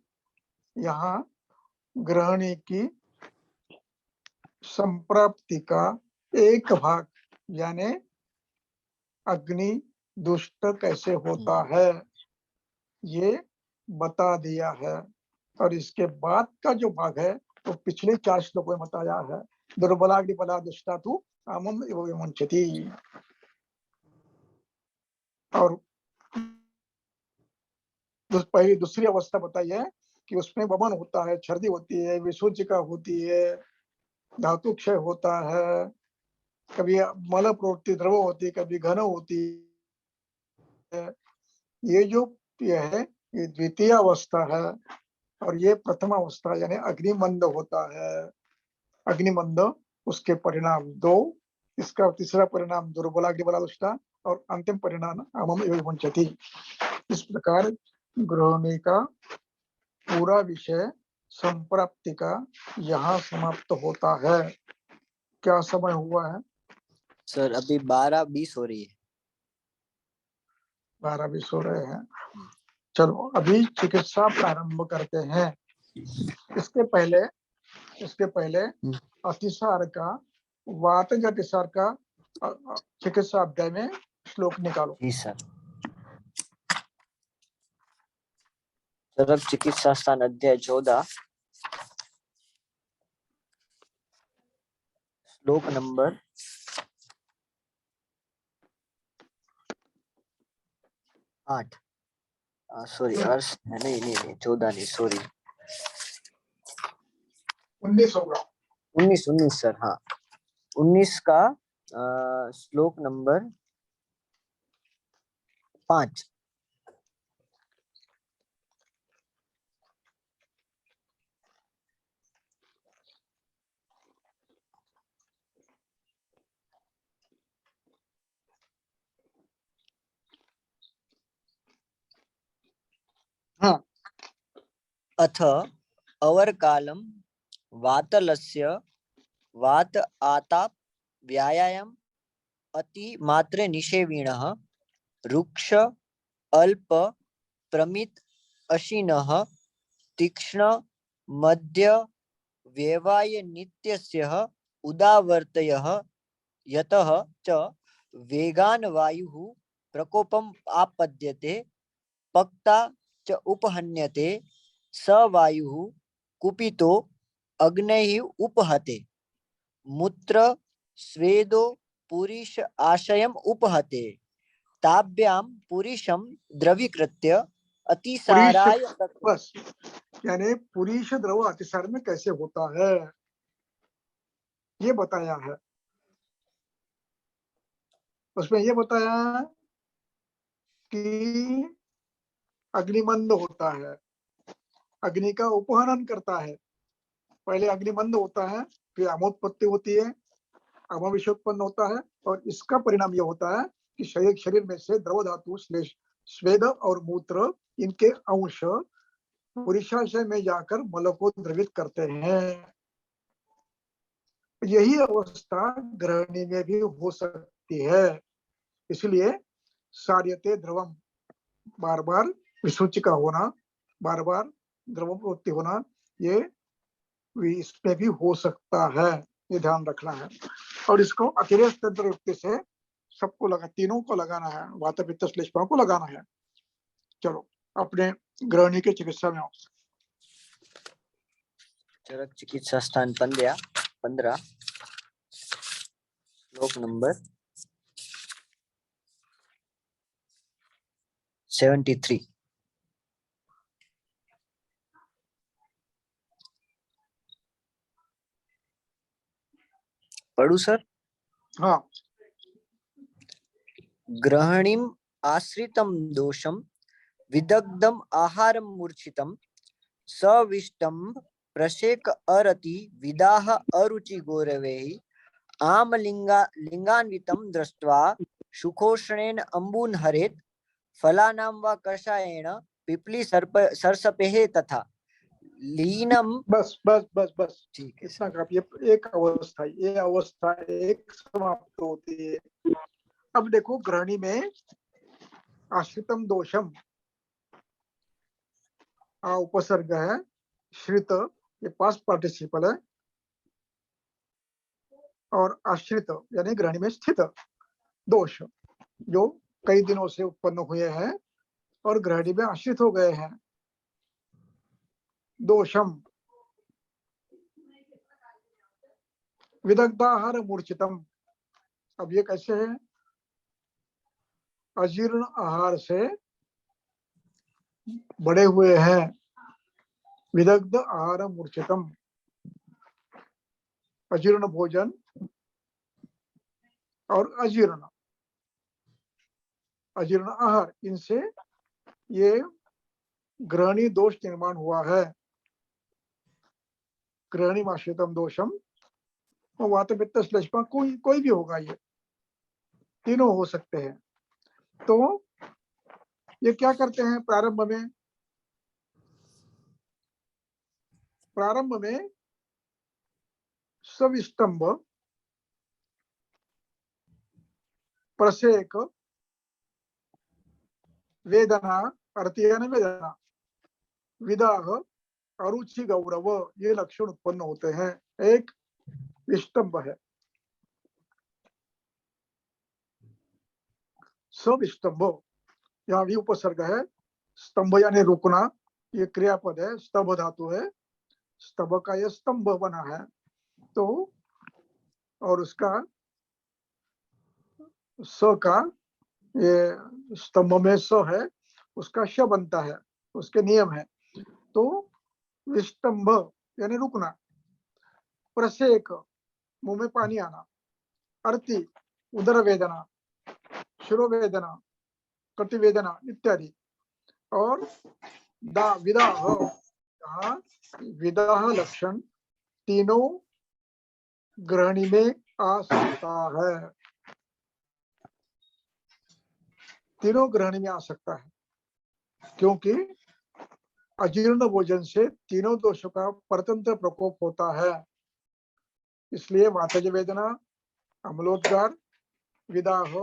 यहाँ ग्रहणी की संप्राप्ति का एक भाग, यानी अग्नि दुष्ट कैसे होता है, ये बता दिया है। और इसके बाद का जो भाग है तो पिछले 4 श्लोकों में बताया है, दुर्बलाग्नि बला दुष्टा तु आमम इव विमुंचति। और पहली दूसरी अवस्था बताई है कि उसमें वमन होता है, छर्दी होती है, विसूचिका होती है, धातु क्षय होता है, कभी मल प्रवृत्ति द्रव होती है, कभी घन होती है। ये जो ये है, ये द्वितीय अवस्था है, और ये प्रथम अवस्था यानी अग्निमंद होता है। अग्निमंद, उसके परिणाम 2, इसका तीसरा परिणाम दुर्बलाग्निबलादुष्टा, और अंतिम परिणाम अमम एव विमुंचति। इस प्रकार गृहिणी का पूरा विषय संप्राप्ति का यहाँ समाप्त होता है। क्या समय हुआ है? सर अभी 12:20 हो रही है। 12-20 हो रहे हैं। चलो अभी चिकित्सा प्रारंभ करते हैं। इसके पहले अतिसार का, वातज अतिसार का चिकित्सा अध्याय में श्लोक निकालो। जी सर। चरक चिकित्सा स्थान अध्याय 14 श्लोक नंबर 8, सॉरी अर्श है, नहीं 14 नहीं, सॉरी 19 होगा। 19 सर, हाँ 19 का श्लोक नंबर 5। हाँ, अथ अवर्कालं वातलस्य वात आताप व्यायाम अति मात्रे निषेविणः रुक्ष अल्प प्रमित अशिनः तीक्ष्ण मध्य व्यवाय नित्यस्य उदावर्तयः यतः च वेगान वायुः प्रकोपम् आपद्यते पक्ता च उपहन्यते स वायुः कुपितो अग्नैः उपहते मूत्र स्वेदो पुरीश आशयम उपहते ताभ्यां पुरीशम द्रवीकृत्य पुरीश अतिसाराय बस, यानी पुरीश द्रव अतिसार में कैसे होता है ये बताया है। उसमें ये बताया कि अग्निमंद होता है, अग्नि का उपहनन करता है। पहले अग्निमंद होता है, फिर अमोत्पत्ति होती है, अमविष उत्पन्न होता है, और इसका परिणाम यह होता है कि शरीर में से द्रव धातु स्वेद और मूत्र इनके अंश पुरुषाशय में जाकर मल को द्रवित करते हैं। यही अवस्था ग्रहणी में भी हो सकती है। इसलिए सार्यते द्रवम, बार बार विसूचि का होना, बार बार द्रव प्रवृत्ति होना, ये इसमें भी हो सकता है, ये ध्यान रखना है। और इसको अतिरेक तंत्र युक्ति से सबको लगा, तीनों को लगाना है, वात पित्त श्लेष्मा को लगाना है। चलो अपने ग्रहणी के चिकित्सा में आओ। चरक चिकित्सा स्थान 15 श्लोक नंबर 73। पढ़ू सर? हाँ। ग्रहणीम आश्रितम दोषम विदग्धम आहारम मूर्छितम सविष्टम प्रशेक अरति विदाह अरुचि गौरवैः आमलिंगा लिंगान्वितं दृष्ट्वा सुखोष्णेन अम्बून् हरेत् फलानां वा कषायेण पिप्ली सर्सपेः तथा लीनम। बस बस बस बस, ठीक है। इतना काफी। एक अवस्था, ये अवस्था एक समाप्त होती है। अब देखो ग्रहणी में आश्रितम दोषम, उपसर्ग है, श्रित ये पास्ट पार्टिसिपल है, और आश्रित यानी ग्रहणी में स्थित दोष जो कई दिनों से उत्पन्न हुए हैं और ग्रहणी में आश्रित हो गए हैं। दोषम विदग्धाहार मूर्छितम, अब ये कैसे है? अजीर्ण आहार से बड़े हुए हैं। विदग्ध आहार मूर्छितम, अजीर्ण भोजन और अजीर्ण आहार, इनसे ये ग्रहणी दोष निर्माण हुआ है। ग्रहणी आश्रितम दोषम, वात पित्त श्लेष्मा कोई भी होगा, ये तीनों हो सकते हैं। तो ये क्या करते हैं? प्रारंभ में सविस्तंभ, प्रसेक, वेदना, अर्थियन वेदना, विदाह, अरुचि गौरव, ये लक्षण उत्पन्न होते हैं। एक विस्तंभ है, सविस्तंभ, यहाँ भी उपसर्ग है। स्तंभ यानी रुकना, ये क्रियापद है, स्तंभ धातु है, स्तंभ का यह स्तंभ बना है। तो और उसका स का, ये स्तंभ में स है, उसका श बनता है, उसके नियम है। तो विस्तंभ यानी रुकना, प्रसेक मुंह में पानी आना, अर्ति उदर वेदना, शिरोवेदना, कटिवेदना इत्यादि, और विदाह, यहाँ विदाह लक्षण तीनों ग्रहणी में आ सकता है, तीनों ग्रहणी में आ सकता है, क्योंकि अजीर्ण भोजन से तीनों दोषों का परतंत्र प्रकोप होता है। इसलिए वातज वेदना, अम्लोद्गार, विदाह,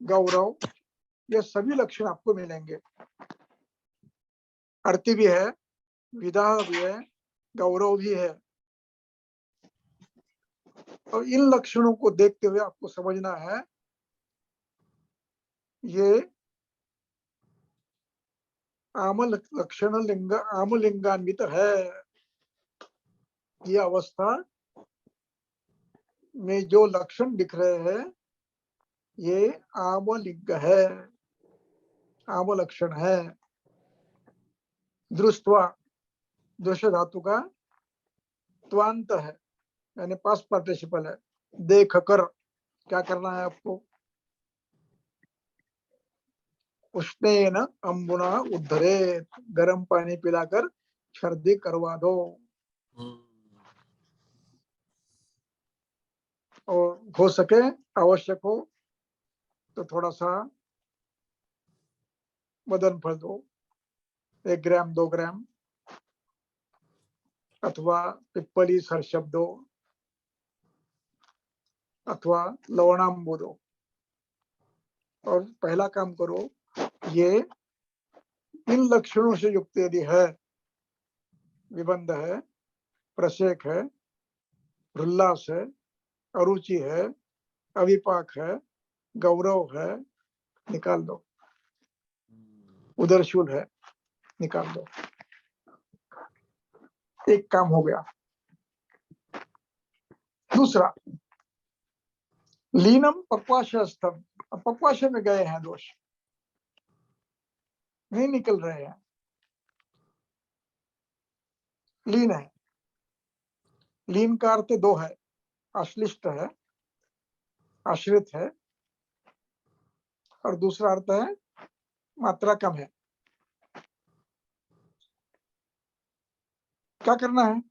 गौरव, ये सभी लक्षण आपको मिलेंगे। अर्ति भी है, विदाह भी है, गौरव भी है। और इन लक्षणों को देखते हुए आपको समझना है ये आम लक्षण आमलिंगान्वित है। ये अवस्था में जो लक्षण दिख रहे हैं ये आवलिंग है, आवलक्षण है। दृष्टवा, दृश्य धातु का त्वांत है, यानी पास्ट पार्टिसिपल है। देख कर, क्या करना है आपको? उष्णेन अंबुना उद्धरेत, गर्म पानी पिलाकर सर्दी करवा दो। और हो सके, आवश्यक हो तो थोड़ा सा बदन फल दो, 1 ग्राम 2 ग्राम, अथवा पिप्पली सरशब दो, अथवा लवणांबू दो। और पहला काम करो, ये इन लक्षणों से युक्त यदि है, विबंध है, प्रसेक है, उल्लास है, अरुचि है, अविपाक है, गौरव है, निकाल दो। उदरशूल है, निकाल दो। एक काम हो गया। दूसरा, लीनम पक्वाशस्थम, पक्वाशय में गए हैं दोष, नहीं निकल रहे हैं, लीन है। लीन का अर्थ 2 है, आश्लिष्ट है, आश्रित है, और दूसरा अर्थ है मात्रा कम है। क्या करना है?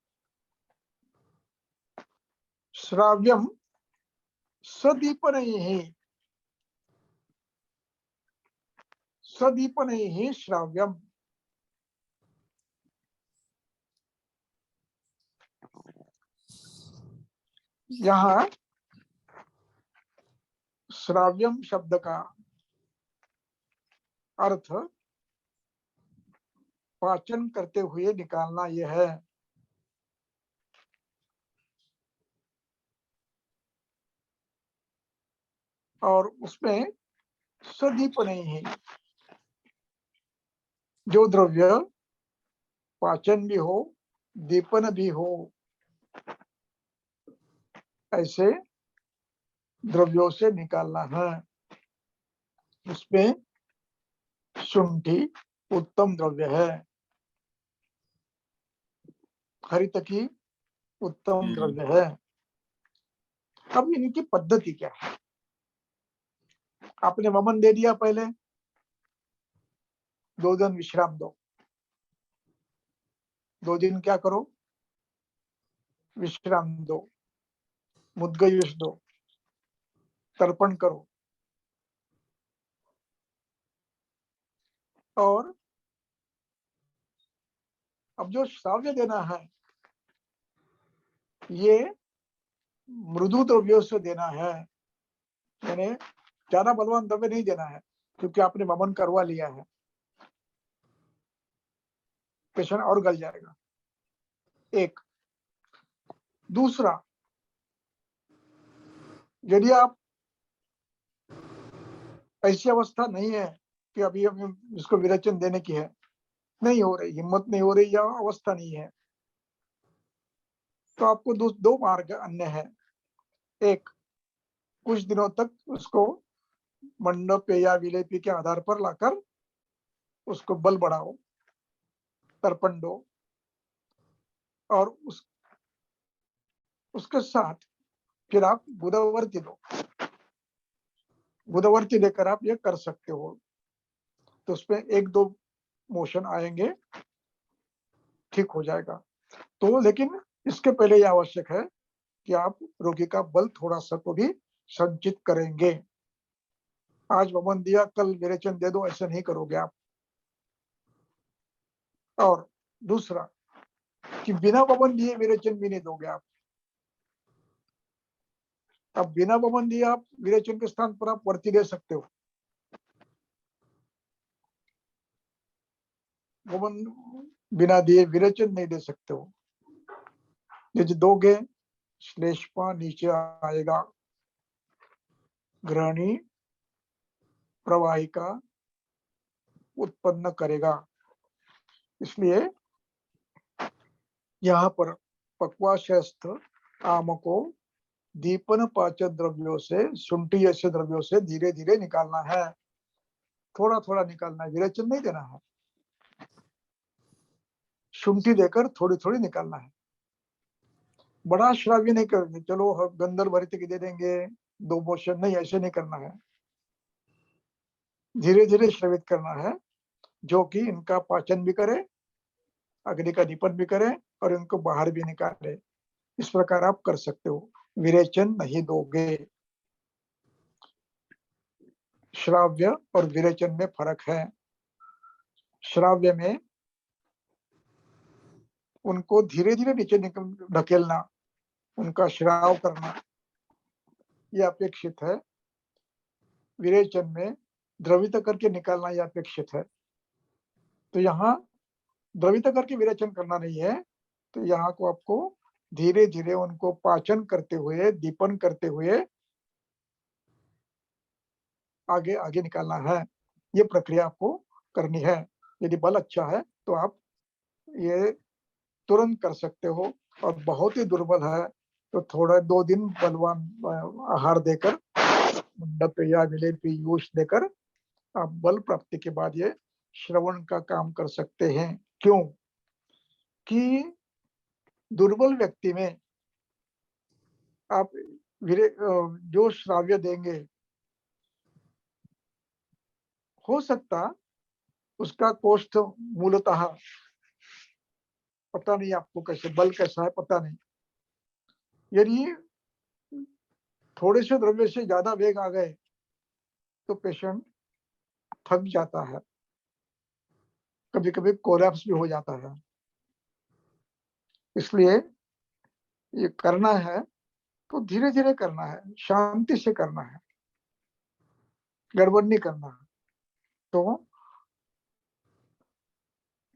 श्राव्यम सदीपन ही, सदीपन ही श्राव्यम। यहाँ श्राव्यम शब्द का अर्थ पाचन करते हुए निकालना यह है। और उसमें सदीपन ही, जो द्रव्य पाचन भी हो, दीपन भी हो, ऐसे द्रव्यों से निकालना है। उसमें शुंठी उत्तम द्रव्य है, हरित की उत्तम द्रव्य है। अब इनकी पद्धति क्या है? आपने वमन दे दिया, पहले 2 दिन विश्राम दो, 2 दिन क्या करो? विश्राम दो, मुद्गयुष दो, तर्पण करो। और अब जो श्राव्य देना है, ये मृदु द्रव्यों से देना है, यानी ज्यादा बलवान द्रव्य नहीं देना है, क्योंकि आपने वमन करवा लिया है, पेशेंट और गल जाएगा। एक। दूसरा, यदि आप ऐसी अवस्था नहीं है कि अभी हमें इसको विरेचन देने की है, नहीं हो रही, हिम्मत नहीं हो रही, या अवस्था नहीं है, तो आपको 2 मार्ग अन्य है। एक, कुछ दिनों तक उसको मंडप या विलेपी के आधार पर लाकर उसको बल बढ़ाओ, तर्पण दो, और उसके साथ फिर आप बुधवर्ती दो। बुधवर्ती देकर आप ये कर सकते हो, तो उसमें 1-2 मोशन आएंगे, ठीक हो जाएगा। तो लेकिन इसके पहले यह आवश्यक है कि आप रोगी का बल थोड़ा सा को भी संचित करेंगे। आज वमन दिया, कल विरेचन दे दो, ऐसा नहीं करोगे आप। और दूसरा कि बिना वमन दिए विरेचन भी नहीं दोगे आप। अब बिना वमन दिए आप विरेचन के स्थान पर आप वर्ती दे सकते हो, वमन बिना दिए विरेचन नहीं दे सकते हो। यदि दोगे, श्लेष्मा नीचे आएगा, ग्रहणी प्रवाहिका उत्पन्न करेगा। इसलिए यहाँ पर पक्वाशयस्थ आम को दीपन पाचक द्रव्यों से, शुंठी जैसे द्रव्यों से धीरे धीरे निकालना है, थोड़ा थोड़ा निकालना है, विरेचन नहीं देना है। शुंठी देकर थोड़ी थोड़ी निकालना है। बड़ा श्राव्य नहीं करेंगे, चलो गंधर्व भरित की दे देंगे, 2 मोशन नहीं, ऐसे नहीं करना है। धीरे धीरे श्रवित करना है, जो कि इनका पाचन भी करे, अग्नि का दीपन भी करे और इनको बाहर भी निकाले। इस प्रकार आप कर सकते हो, विरेचन नहीं दोगे। श्राव्य और विरेचन में फर्क है। श्राव्य में उनको धीरे धीरे नीचे ढकेलना, उनका श्राव करना, यह अपेक्षित है। विरेचन में द्रवित करके निकालना यह अपेक्षित है। तो यहाँ द्रवित करके विरेचन करना नहीं है, तो यहाँ को आपको धीरे धीरे उनको पाचन करते हुए, दीपन करते हुए आगे आगे निकालना है। ये प्रक्रिया आपको करनी है। यदि बल अच्छा है तो आप ये तुरंत कर सकते हो, और बहुत ही दुर्बल है तो थोड़ा 2 दिन बलवान आहार देकर, मंडप या विलेपी यूष देकर आप बल प्राप्ति के बाद ये श्रवण का काम कर सकते हैं। क्यों कि दुर्बल व्यक्ति में आप जो श्राव्य देंगे, हो सकता उसका कोष्ठ मूलतः पता नहीं आपको कैसे, बल कैसा है पता नहीं। यदि थोड़े से द्रव्य से ज्यादा वेग आ गए तो पेशेंट थक जाता है, कभी कभी कोलैप्स भी हो जाता है। इसलिए ये करना है तो धीरे धीरे करना है, शांति से करना है, गड़बड़ नहीं करना है। तो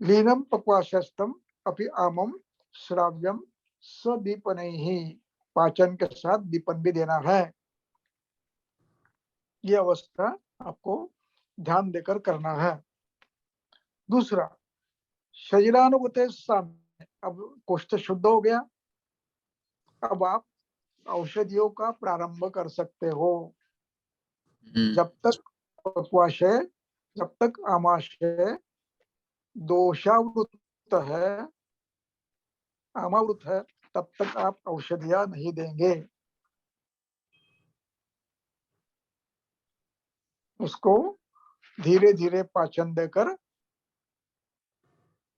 लीनम पक्वाशस्तम अपि आमम श्राव्यम सदीपन ही, पाचन के साथ दीपन भी देना है। ये अवस्था आपको ध्यान देकर करना है। दूसरा, शरीरानुगत साम्य। अब कोष्ठ शुद्ध हो गया, अब आप औषधियों का प्रारंभ कर सकते हो। जब तक पक्वाशय, जब तक आमाशय दोषावृत है, आमावृत है, तब तक आप औषधियां नहीं देंगे। उसको धीरे धीरे पाचन देकर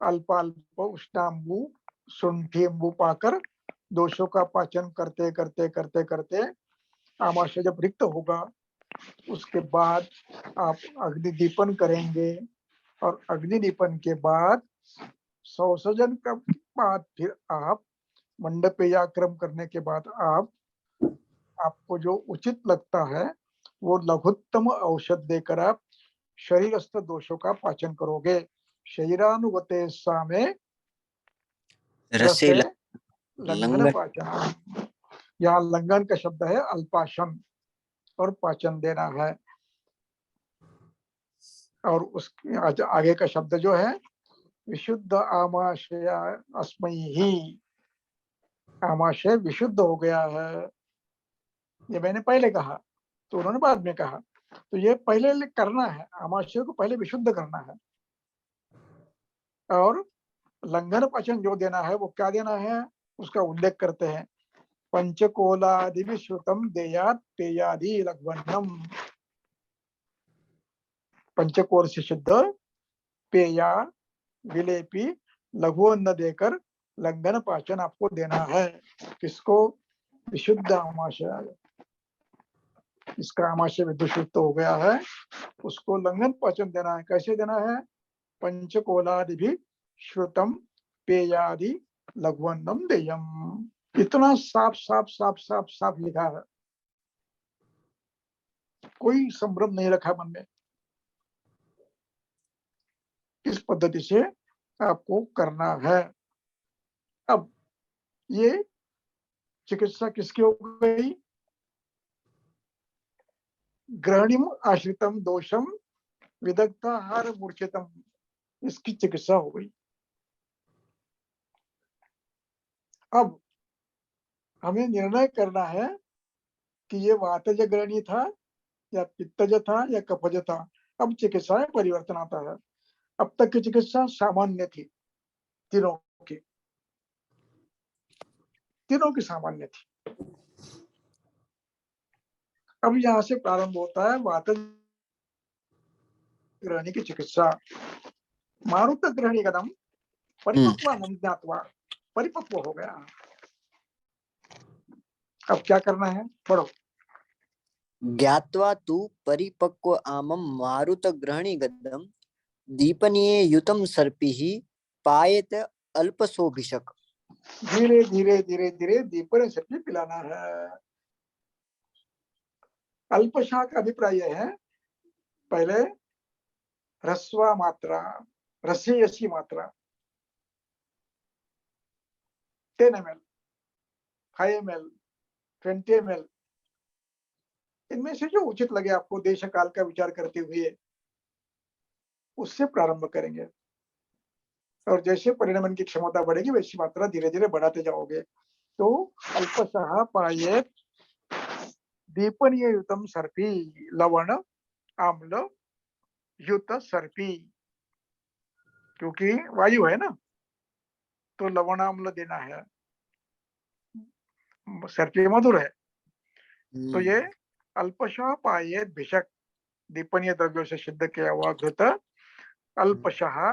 अल्पाल्प उष्णांबु, शुंठी अंबु पाकर दोषों का पाचन करते करते करते करते आमाशय जब रिक्त होगा, उसके बाद आप अग्निदीपन करेंगे, और अग्निदीपन के बाद संसर्जन का बाद फिर आप मंडपेयाक्रम करने के बाद आपको जो उचित लगता है वो लघुत्तम औषध देकर आप शरीरस्थ दोषों का पाचन करोगे। शरीरानुगते सामे रसे लंघन पाचन। यहाँ लंघन का शब्द है अल्पाशन, और पाचन देना है। और उसके आगे का शब्द जो है विशुद्ध आमाशय अस्मै ही, आमाशय विशुद्ध हो गया है। ये मैंने पहले कहा, तो उन्होंने बाद में कहा। तो ये पहले करना है, आमाशय को पहले विशुद्ध करना है। और लंघन पाचन जो देना है वो क्या देना है, उसका उल्लेख करते हैं। पंचकोलादि विश्रुतम देयात पेयादि लघ्वन्नम। पंचकोल से शुद्ध पेया, विलेपी, लघुअन्न देकर लंघन पाचन आपको देना है। किसको? विशुद्ध आमाशय। इसका आमाशय विदुषित हो गया है, उसको लंघन पाचन देना है। कैसे देना है? पंचकोलादि भी श्रुतम पेयादि लघुअन्नम देयम। इतना साफ साफ साफ साफ साफ लिखा है, कोई संभ्रम नहीं रखा मन में। इस पद्धति से आपको करना है। अब ये चिकित्सा किसकी हो गई? ग्रहणीम आश्रितम दोषम विदग्धाहार मूर्छितम, इसकी चिकित्सा हो गई। अब हमें निर्णय करना है कि ये वातज ग्रहणी था या पित्तज था या कफज था। अब चिकित्सा में परिवर्तन आता है। अब तक की चिकित्सा सामान्य थी, तीनों की, तीनों की सामान्य थी। अब यहाँ से प्रारंभ होता है वातज ग्रहणी की चिकित्सा। मारुत ग्रहणी कदम परिपक्व ज्ञातवा, परिपक्व हो गया। अब क्या करना है, पढ़ो। ज्ञात्वा तु परिपक्व आमं मारुत ग्रहणी गदम दीपनीय युतम सर्पिः पायेत अल्पशोभिषक। धीरे धीरे धीरे धीरे दीपन से भी पिलाना है। अल्पशा का अभिप्राय है, पहले रस्वा मात्रा, रसीयसी मात्रा 10 ml, 5 ml, 20 ml, इनमें से जो उचित लगे आपको देश काल का विचार करते हुए उससे प्रारंभ करेंगे। और जैसे परिणमन की क्षमता बढ़ेगी वैसी मात्रा धीरे धीरे बढ़ाते जाओगे। तो अल्पशः पायेत दीपनीय युतम सर्पी, लवण आम्ल युत सर्पी, क्योंकि वायु है ना, तो लवण आम्ल देना है, सर्पी मधुर है। तो ये अल्पशः पायेत भिषक, दीपनीय द्रव्यों से सिद्ध किया हुआ घृत अल्पशः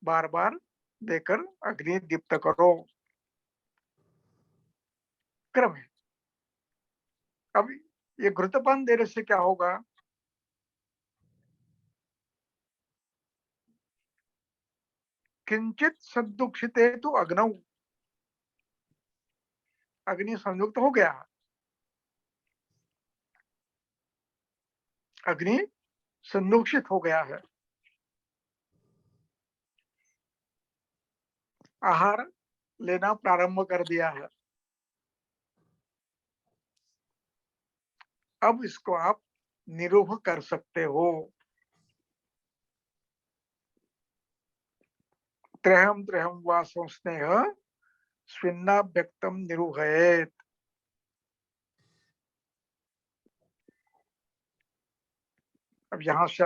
बार बार देकर अग्नि दीप्त करो, क्रम है। अब ये घृतपान देने से क्या होगा, किंचित सदुक्षिते तो अग्नौ, अग्नि संयुक्त हो गया, अग्नि संदूषित हो गया है। आहार लेना प्रारंभ कर दिया है। अब इसको आप निरूह कर सकते हो। त्रयम त्रयम वा संस्नेह स्विन्नाभ्यक्तम निरूहयेत। अब यहाँ से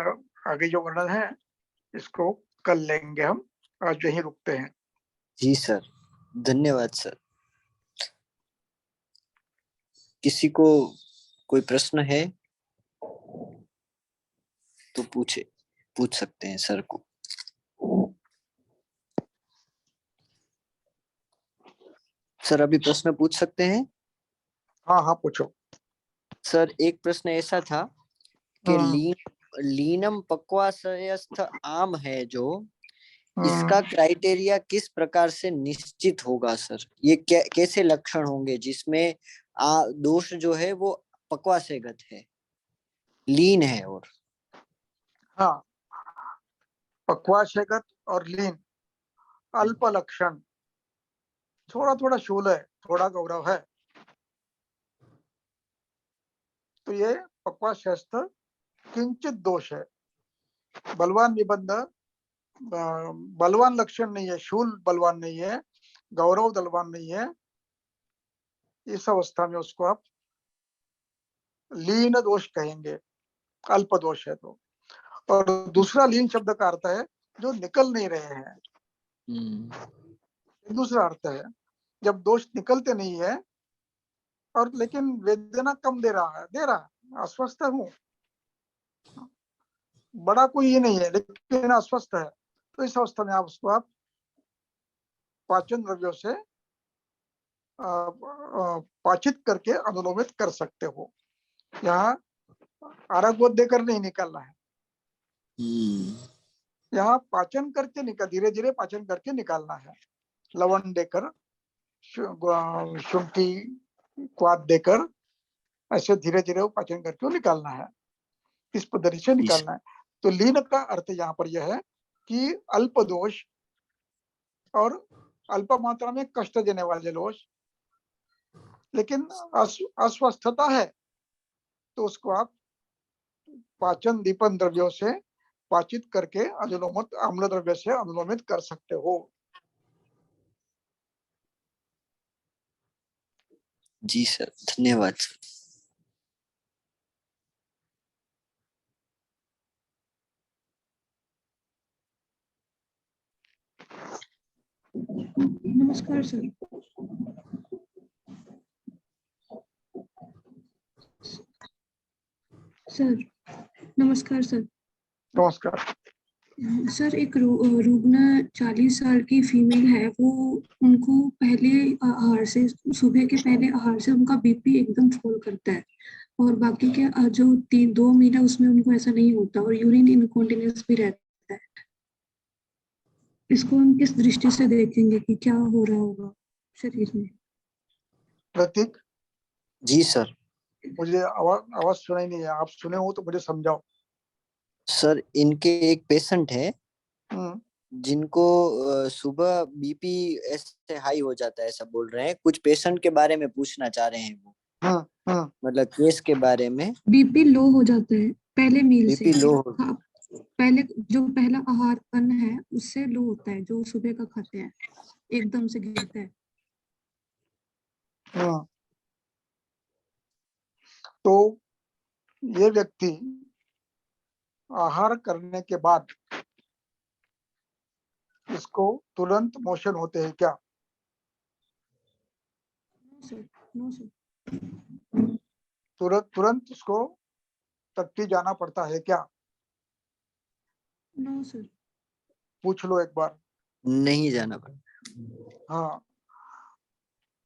आगे जो वर्णन है इसको कल लेंगे हम, आज यहीं रुकते हैं। जी सर, धन्यवाद सर। किसी को कोई प्रश्न है तो पूछ सकते हैं सर को। सर अभी प्रश्न पूछ सकते हैं? हाँ हाँ पूछो। सर एक प्रश्न ऐसा था कि लीनम पक्वाशयस्थ आम है जो, इसका क्राइटेरिया किस प्रकार से निश्चित होगा सर? ये कैसे लक्षण होंगे जिसमें दोष जो है वो पक्वाशयगत है, लीन है? और हाँ, पक्वाशयगत और लीन, अल्प लक्षण, थोड़ा थोड़ा शूल है, थोड़ा गौरव है, तो ये पक्वाशयस्थ किंचित दोष है। बलवान निबंध बलवान लक्षण नहीं है, शूल बलवान नहीं है, गौरव बलवान नहीं है, इस अवस्था में उसको आप लीन दोष कहेंगे, अल्प दोष है तो। और दूसरा लीन शब्द का अर्थ है जो निकल नहीं रहे हैं, दूसरा अर्थ है जब दोष निकलते नहीं है और लेकिन वेदना कम दे रहा है, अस्वस्थ हूँ, बड़ा कोई ये नहीं है लेकिन अस्वस्थ है, तो इस अवस्था में आप उसको आप पाचन द्रव्यों से पाचित करके अनुलोमित कर सकते हो। यहाँ आरोग्य देकर नहीं निकालना है, यहाँ पाचन करके धीरे धीरे पाचन करके निकालना है। लवण देकर, शुंठी क्वाद देकर ऐसे धीरे धीरे पाचन करके निकालना है, इस पद्धति से निकालना है। तो लीन का अर्थ यहाँ पर यह है कि अल्प दोष और अल्प मात्रा में कष्ट देने वाले दोष, लेकिन अस्वस्थता है तो उसको आप पाचन दीपन द्रव्यों से पाचित करके अनुलोमित अम्ल द्रव्य से अनुलोमित कर सकते हो। जी सर, धन्यवाद। नमस्कार सर। सर नमस्कार सर। नमस्कार। सर एक रुग्ना 40 साल की फीमेल है, वो उनको पहले आहार से, सुबह के पहले आहार से उनका बीपी एकदम फॉल करता है, और बाकी के जो 2 महीना उसमें उनको ऐसा नहीं होता, और यूरिन इनकॉन्टिनेंस भी रहता है। इसको हम किस दृष्टि से देखेंगे कि क्या हो रहा होगा शरीर में? प्रतीक, जी सर। मुझे आवाज सुनाई नहीं है, आप सुने हो तो मुझे समझाओ। सर इनके एक पेशेंट है हम्म, जिनको सुबह बीपी ऐसे हाई हो जाता है, ऐसा बोल रहे हैं। कुछ पेशेंट के बारे में पूछना चाह रहे हैं वो, मतलब केस के बारे में। बीपी लो हो जाता है पहले मील से। बीपी लो हाँ, पहले जो पहला आहार अन्न है उससे लो होता है, जो सुबह का खाते हैं एकदम से गिरता है। तो ये व्यक्ति आहार करने के बाद इसको तुरंत मोशन होते हैं क्या? No sir. तुरंत उसको टट्टी जाना पड़ता है क्या? No sir. पूछ लो एक बार। नहीं जाना पड़ता। हाँ,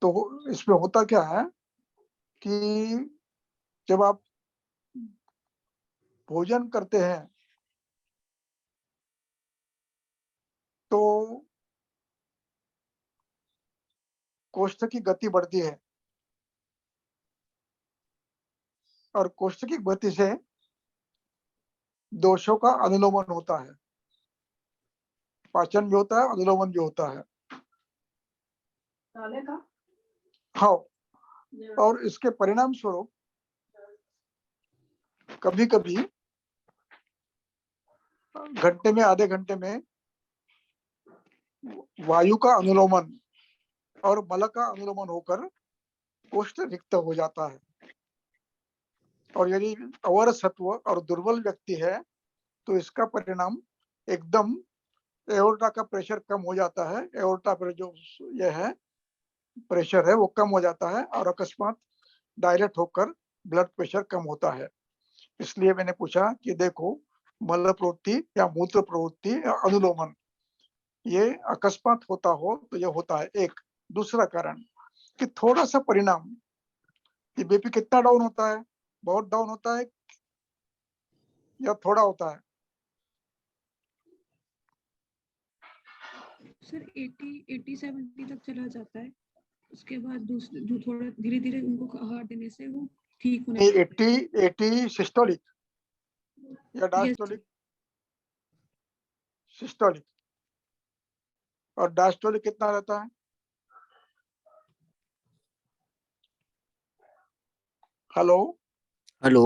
तो इसमें होता क्या है कि जब आप भोजन करते हैं तो कोष्ठ की गति बढ़ती है, और कोष्ठ की गति से दोषों का अनुलोमन होता है, पाचन भी होता है, अनुलोमन भी होता है। हाँ, और इसके परिणाम स्वरूप कभी कभी घंटे में, आधे घंटे में वायु का अनुलोमन और मल का अनुलोमन होकर कोष्ठ रिक्त हो जाता है। और यदि अवर सत्व और दुर्बल व्यक्ति है तो इसका परिणाम एकदम एओर्टा का प्रेशर कम हो जाता है। एओर्टा पर जो यह है प्रेशर है वो कम हो जाता है, और अकस्मात डायरेक्ट होकर ब्लड प्रेशर कम होता है। इसलिए मैंने पूछा कि देखो, मल प्रवृत्ति या मूत्र प्रवृत्ति या अनुलोमन ये अकस्मात होता हो तो ये होता है। एक दूसरा कारण कि थोड़ा सा परिणाम, ये बीपी कितना डाउन होता है, बहुत डाउन होता है या थोड़ा होता है? सर 80 70 तक चला जाता है, उसके बाद दूसरे जो थोड़ा धीरे धीरे उनको आहार देने से वो ठीक होने लगता है। 80 सिस्टोलिक या Yes, डायस्टोलिक? सिस्टोलिक। और डायस्टोलिक कितना रहता है? Hello, hello.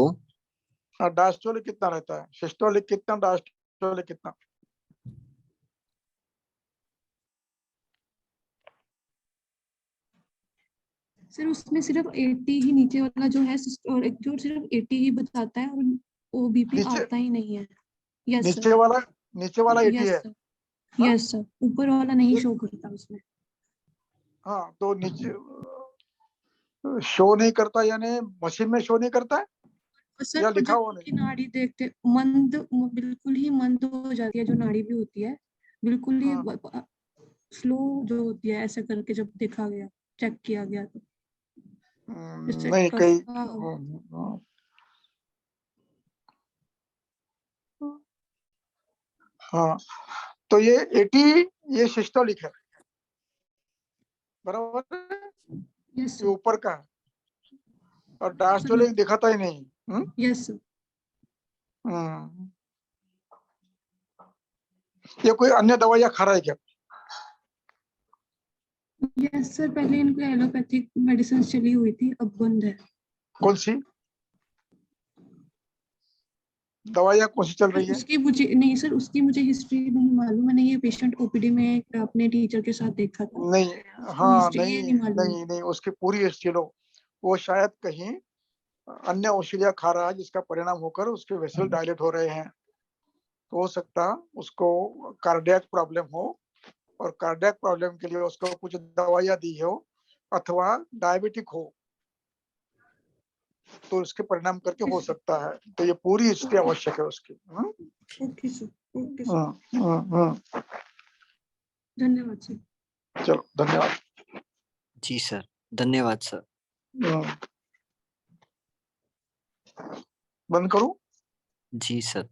डायस्टोलिक कितना रहता है? सिस्टोलिक कितना, डायस्टोलिक कितना? सर उसमें सिर्फ 80 ही नीचे वाला जो है, और एक जो सिर्फ 80 ही बताता है, और वो बीपी नीचे आता ही नहीं है। यस नीचे सर। वाला नीचे वाला 80 यस है। सर। हाँ? यस सर, ऊपर वाला नहीं शो करता उसमें। हाँ, तो नीचे शो नहीं करता यानी मशीन में शो नहीं करता है और सर या और लिखा जब हुआ उनकी नहीं? नाड़ी देखते बिल्कुल ही मंद हो जाती है, जो नाड़ी भी होती है बिल्कुल ही हाँ, स्लो जो होती है, ऐसा करके जब देखा गया, चेक किया गया तो चेक नहीं कई। करा। हाँ, तो ये 80 ये सिस्टोलिक है, बराबर है? यस ये सर। ऊपर का है, और सर डायस्टोलिक दिखाता ही नहीं। Yes sir. हम्म। ये कोई अन्य दवाइयाँ खा रहा है क्या? यस सर, पहले इनको एलोपैथिक मेडिसिन चली हुई थी, अब बंद है। कौन सी दवाइयाँ कौन सी चल रही है? उसकी मुझे नहीं सर, उसकी मुझे हिस्ट्री नहीं मालूम। मैंने ये पेशेंट ओपीडी में अपने टीचर के साथ देखा था, नहीं, उसकी हाँ, हिस्ट्री ये नहीं, नहीं मालूम। नहीं, नहीं, उसकी पूरी हिस्ट्री लो। वो शायद कहीं अन्य औषधियाँ खा रहा है जिसका परिणाम होकर उसके वेसल डायलेट हो रहे हैं। तो हो सकता उसको कार्डियक प्रॉब्लम हो, और कार्डियक प्रॉब्लम के लिए उसको कुछ दवाइयां दी हो अथवा डायबिटिक हो तो इसके परिणाम करके हो सकता है। तो ये पूरी हिस्ट्री आवश्यक है उसकी। ओके सर, ओके सर, धन्यवाद सर। चलो धन्यवाद। जी सर, धन्यवाद सर। बंद करूं? जी सर।